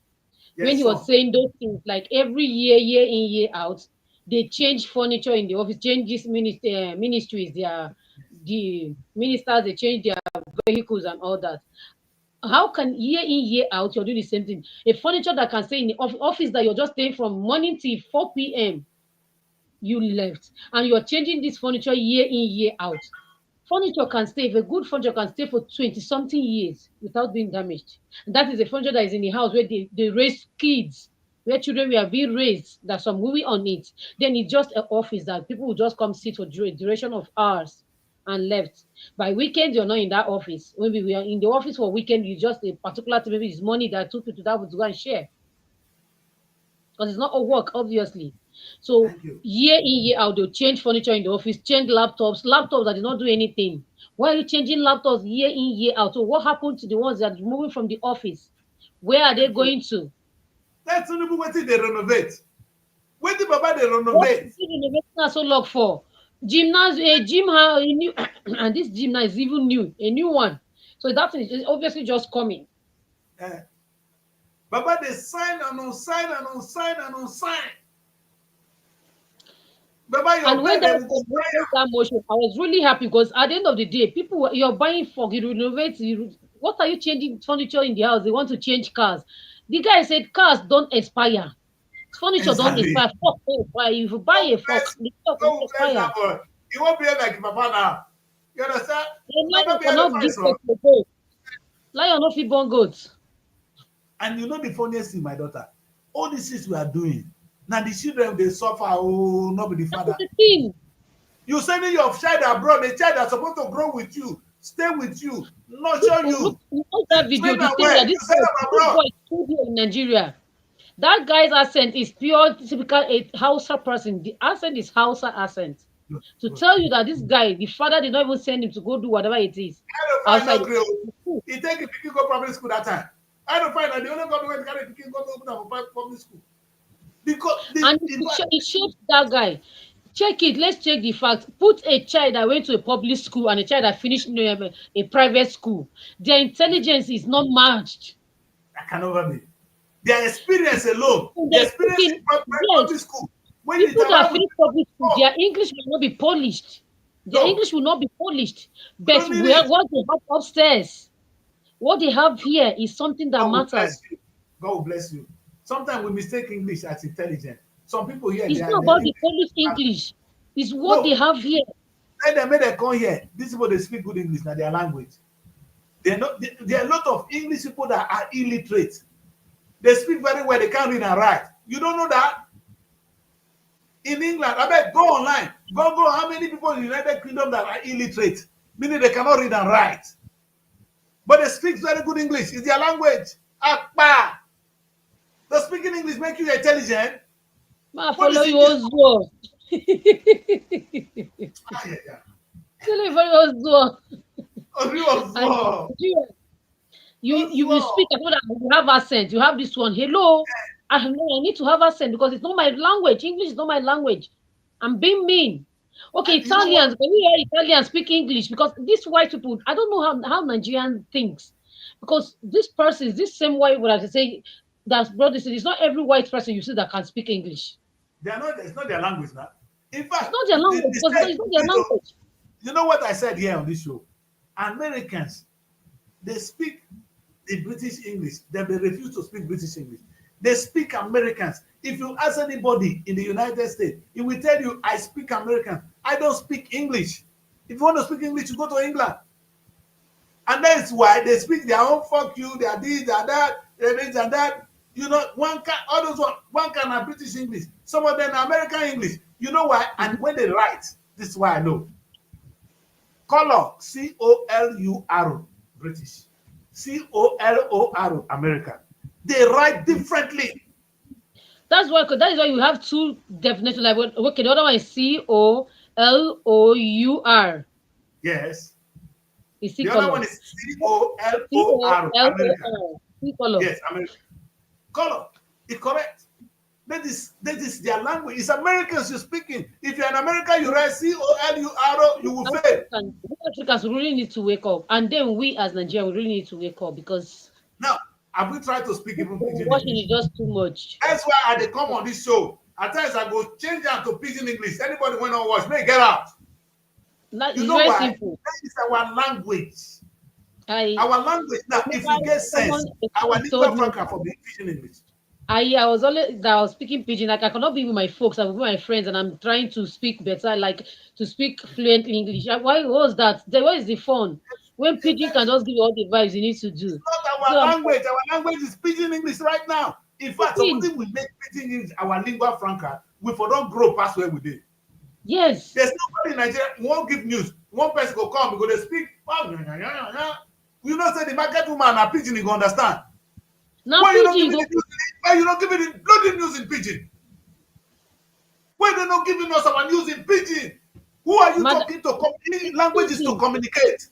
When he was saying those things, like every year in, year out, they change furniture in the office, changes ministries, the ministers, they change their vehicles and all that. How can year in, year out, you're doing the same thing? A furniture that can stay in the office that you're just staying from morning till 4 p.m., you left, and you're changing this furniture year in, year out. Furniture can stay, if a good furniture can stay for 20-something years without being damaged. And that is a furniture that is in the house where they raise kids, where children were being raised, there's some movie on it. Then it's just an office that people will just come sit for a duration of hours and left. By weekend, you're not in that office. When we are in the office for weekend, you just a particular thing, maybe it's money that two people that would go and share. Because it's not a work, obviously. So year in, year out, they'll change furniture in the office, change laptops that did not do anything. Why are you changing laptops year in, year out? So what happened to the ones that are moving from the office? Where are they going to? That's only what they renovate. Where did Baba they renovate? What is renovation so long for? Gymnasium, a gym a new, and this gym now is even new, a new one. So that is obviously just coming. Baba they sign and unsign and unsign and unsign. Baba, and when that motion, I was really happy because at the end of the day, people you're buying for you renovate. What are you changing furniture in the house? They want to change cars. The guy said cars don't expire. Furniture don't expire. Fuck don't expire. If you buy a fork, the fork don't expire. You won't be like Papa now. You understand? Lion no fit born goats. And you know the funniest thing, my daughter, all these things we are doing. Now the children they suffer, oh, not be the father. That's the thing. You sending your child abroad, the child that's supposed to grow with you, stay with you, nurture you. You know that video, the thing that this boy in Nigeria. That guy's accent is pure typical Hausa person. The accent is Hausa accent. To tell you that this guy, the father did not even send him to go do whatever it is. find outside. no grade. He take a pikin go primary school that time. I don't find that the only government carry pikin go to open up for public school. Because And it shapes that guy. Check it. Let's check the facts. Put a child that went to a public school and a child that finished a private school. Their intelligence is not matched. that can never be. Their experience alone, the They're experience speaking, in public yes, school. When people it's that around, finish public school, their English will not be polished. Their No. English will not be polished. We But don't need it. what they have upstairs, what they have here is something that God will matters. bless you. God will bless you. Sometimes we mistake English as intelligent. Some people here, It's they not are about the Polish English. It's what they have here. Let them make them come here. These people, they speak good English, now their language. There are a lot of English people that are illiterate. They speak very well, they can't read and write. You don't know that? In England, I bet go online. Go, how many people in the United Kingdom that are illiterate? Meaning they cannot read and write. But they speak very good English. It's their language. Akpa. Does speaking English make you intelligent? Ma follow you also. You speak about you have accent. You have this one. Hello. I need to have accent because it's not my language. English is not my language. I'm being mean. Okay, Italians, when we hear Italians speak English, because these white people, I don't know how Nigerian thinks. Because this same white would have to say that's brought this. It's not every white person you see that can speak English. It's not their language now. In fact, it's not their language. It's not their language. You know what I said here on this show? Americans, they speak the British English. They refuse to speak British English. They speak Americans. If you ask anybody in the United States, he will tell you, I speak American. I don't speak English. If you want to speak English, you go to England. And that's why they speak their own fuck you, their this, their that, their this and that. You know, one can have British English. Some of them are American English. You know why? And when they write, this is why I know. Color, C-O-L-U-R, British. C-O-L-O-R, American. They write differently. That is why you have two definitions. Like, okay, the other one is C-O-L-O-U-R. Yes. The other one is C-O-L-O-R, American. Yes, American. Color is correct. That is their language. It's Americans you're speaking. If you're in America, you write C-O-L-U-R, you will fail. Africans really need to wake up. And then we as Nigerians, we really need to wake up because... Now, have we tried to speak even Pidgin watching English? is just too much. That's why I come on this show. At times I go change that to Pidgin English. Anybody want to watch, may get out. You know why? Simple. That is our language. Our language. Now, if we get sense, our lingua franca for the Pidgin English. I was speaking Pidgin. Like I cannot be with my folks. I'm with my friends, and I'm trying to speak better, like to speak fluent English. Why was that? Where is the fun? When Pidgin can just give you all the vibes you need to do. It's not our language. Our language is Pidgin English right now. In fact, something we make Pidgin English our lingua franca. We for don't grow past where we did. Yes. There's nobody in Nigeria who won't give news. One person go come, we go to speak. You know, say the market woman and Pidgin, you go understand. Now why Pidgin, you not giving the bloody news in Pidgin? Why they not giving us our news in Pidgin? Who are you talking to? Language is to communicate.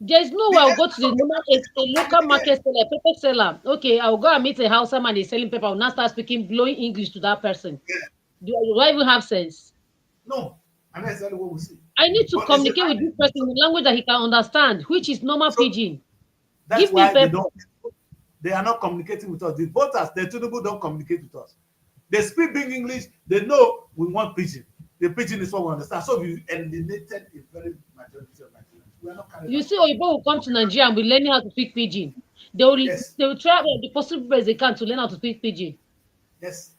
There's no way I'll go to the local market seller, paper seller. Okay, I'll go and meet a house man is selling paper. I'll now start speaking blowing English to that person. Yeah. Do I even have sense? No. And that's exactly what we see. I need to communicate with this person in language that he can understand, which is normal Pidgin. That's why they are not communicating with us. The voters, the Tinubu don't communicate with us. They speak big English. They know we want Pidgin. The Pidgin is what we understand. So we eliminated a very majority of Nigerians. You see, Oyibo will come to Nigeria and be learning how to speak Pidgin. They will try the possible best they can to learn how to speak Pidgin. Yes.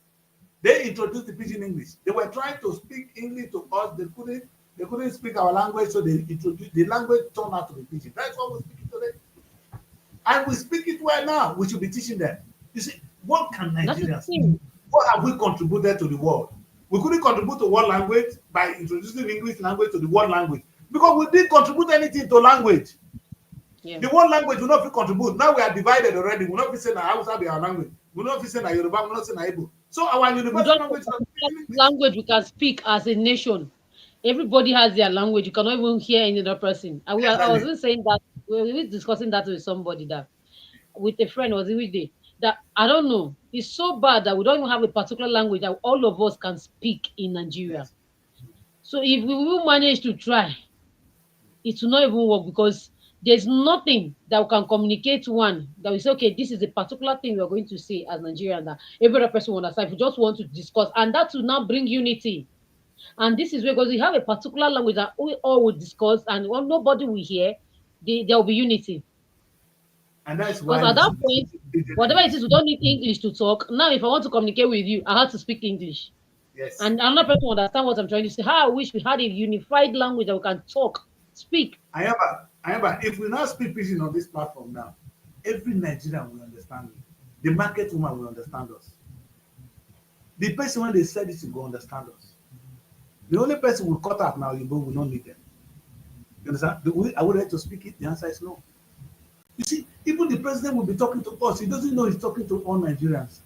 They introduced the Pidgin English. They were trying to speak English to us. They couldn't speak our language, so they introduced the language turned out to be Pidgin. That's what we're speaking today. And we speak it well now. We should be teaching them. You see, what can Nigerians do? What have we contributed to the world? We couldn't contribute to world language by introducing English language to the world language. Because we didn't contribute anything to language. Yeah. The world language will not contribute. Now we are divided already. We're not saying that Hausa be our language. We're not saying that Yoruba, we're not saying that Igbo. So our universal language we can speak as a nation. Everybody has their language. You cannot even hear any other person. I was saying that we were discussing that with somebody, that with a friend, was it which day, that I don't know. It's so bad that we don't even have a particular language that all of us can speak in Nigeria. Yes. So if we will manage to try, it will not even work, because there's nothing that we can communicate one that we say, okay, this is a particular thing we are going to say as Nigerian that every other person will understand. If we just want to discuss, and that will now bring unity. And this is because we have a particular language that we all will discuss, and when nobody will hear, there will be unity. And that's Because why at you that see point, whatever it is, we don't need English to talk. Now, if I want to communicate with you, I have to speak English. yes. And another person will understand what I'm trying to say. How I wish we had a unified language that we can talk, speak. However, if we now speak pidgin on this platform now, every Nigerian will understand it. The market woman will understand us. The person when they said this will understand us. The only person will cut out now, you will not need them. You understand? Are we ready to speak it? The answer is no. You see, even the president will be talking to us. He doesn't know he's talking to all Nigerians.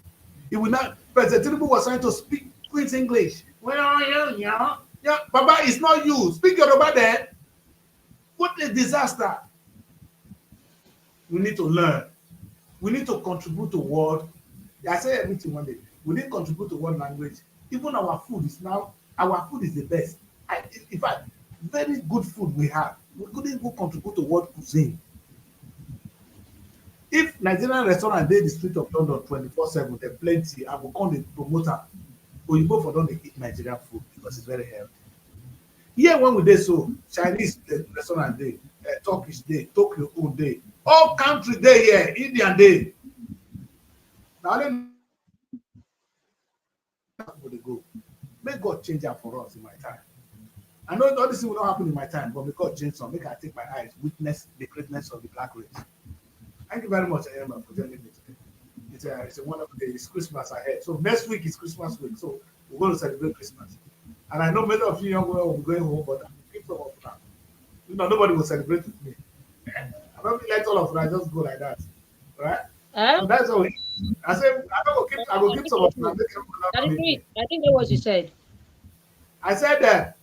He will not. President Tinubu was trying to speak Queen's English. Where are you? Yeah, yeah. Baba, it's not you. Speak Yoruba there. What a disaster. We need to learn. We need to contribute to world. I say everything one day. We need to contribute to world language. Even our food is now, our food is the best. In fact, very good food we have. We couldn't go contribute to world cuisine. If Nigerian restaurant dey the street of London 24/7, there plenty, I will call the promoter. Oyibo for don dey eat Nigerian food because it's very healthy. Here when we dey so, Chinese restaurant dey, Turkish dey, Tokyo own dey, all country dey here, Indian dey. Na only people dey go. Make God change am for us in my time. I know all this thing will not happen in my time, but may God change some. Make I take my eyes, witness the greatness of the black race. Thank you very much, Emma, for joining me today. It's a wonderful day. It's Christmas ahead. So next week is Christmas week. So we're going to celebrate Christmas. And I know many of you young people will be going home, but I'm keep some of them. You know, nobody will celebrate with me. I don't let all of them. I just go like that. Right? So that's all. I said, I will keep some of them. I think that was you said. I said that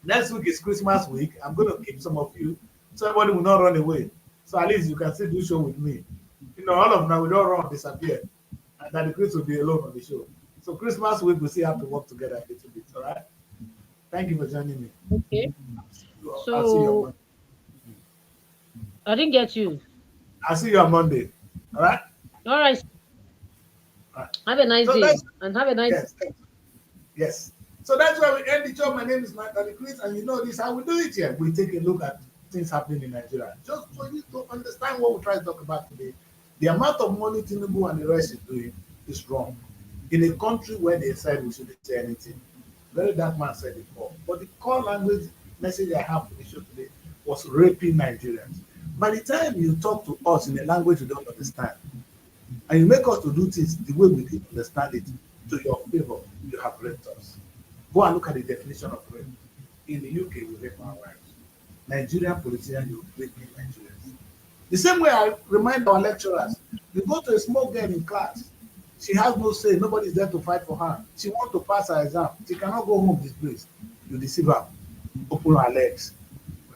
next week is Christmas week. I'm going to keep some of you so everybody will not run away. So at least you can still do show with me. You know, all of them, we don't run, disappear. And that the Chris will be alone on the show. So Christmas week, we still have to work together a little bit, all right? Thank you for joining me. Okay. I'll see you on Monday. I didn't get you. I'll see you on Monday, all right? All right. Have a nice day. And have a nice day. Yes. So that's why we end the show. My name is Natalie Chris, and you know this how we do it here. We take a look at things happening in Nigeria. Just for you to understand what we try to talk about today, the amount of money Tinubu and the rest is doing is wrong. In a country where they said we shouldn't say anything, very dark man said it before. But the core language message I have for the show today was raping Nigerians. By the time you talk to us in a language we don't understand, and you make us to do things the way we didn't understand it to your favor, you have raped us. Go and look at the definition of rape. In the UK, we rape our wives. Nigerian politicians, you rape Nigerians. The same way I remind our lecturers, you go to a small girl in class, she has no say, nobody's there to fight for her. She wants to pass her exam. She cannot go home disgraced. You deceive her, open her legs,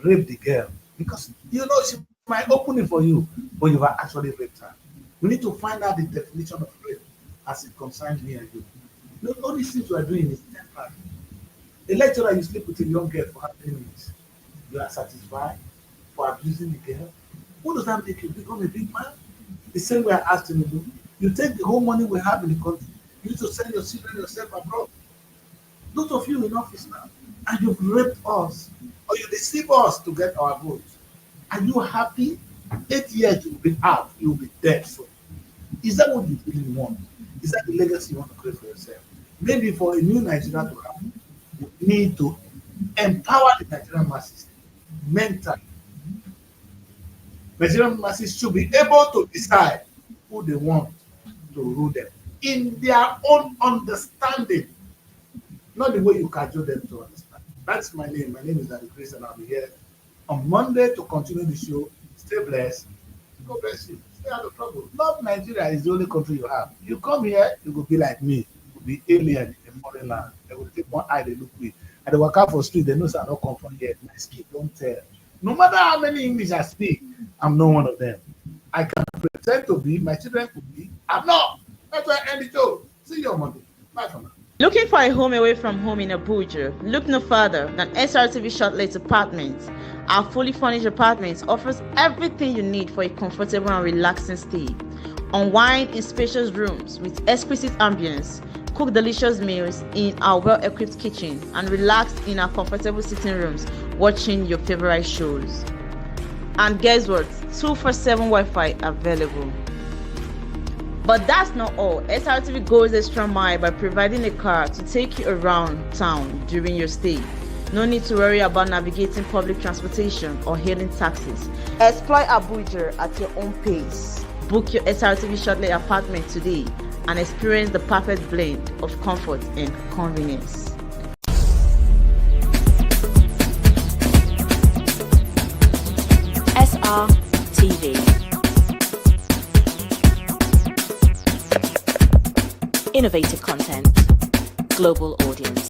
rape the girl. Because you know she might open it for you, but you have actually raped her. We need to find out the definition of rape as it concerns me and you. No, all these things we are doing is temporary. A lecturer, you sleep with a young girl for 3 minutes. You are satisfied for abusing the girl. What does that make you become a big man? The same way I asked him to do. You take the whole money we have in the country, you need to send your children yourself abroad. Those of you in office now, and you've raped us, or you deceive us to get our votes. Are you happy? 8 years you'll be out, you'll be dead soon. Is that what you really want? Is that the legacy you want to create for yourself? Maybe for a new Nigeria to happen, you need to empower the Nigerian masses mentally. Nigerian masses should be able to decide who they want to rule them in their own understanding, not the way you cajole them to understand. That's my name. My name is Daddy Chris, and I'll be here on Monday to continue the show. Stay blessed. God bless you. Stay out of trouble. Love Nigeria is the only country you have. You come here, you will be like me. You will be alien in a foreign land. They will take one eye, they look me. And they walk out for street, they know say I don't come from here. My skin don't tell. No matter how many English I speak, I'm not one of them. I can pretend to be, my children could be. I'm not. That's why I end the show. See you on Monday. Bye for now. Looking for a home away from home in Abuja? Look no further than Srtv Shortlet Apartments. Our fully furnished apartments offers everything you need for a comfortable and relaxing stay. Unwind in spacious rooms with exquisite ambience. Cook delicious meals in our well-equipped kitchen and relax in our comfortable sitting rooms watching your favorite shows. And guess what? 247 Wi-Fi available. But that's not all. Srtv goes extra mile by providing a car to take you around town during your stay. No need to worry about navigating public transportation or hailing taxis. Explore Abuja at your own pace. Book your Srtv Shortlet apartment today and experience the perfect blend of comfort and convenience. Srtv. Innovative content, global audience.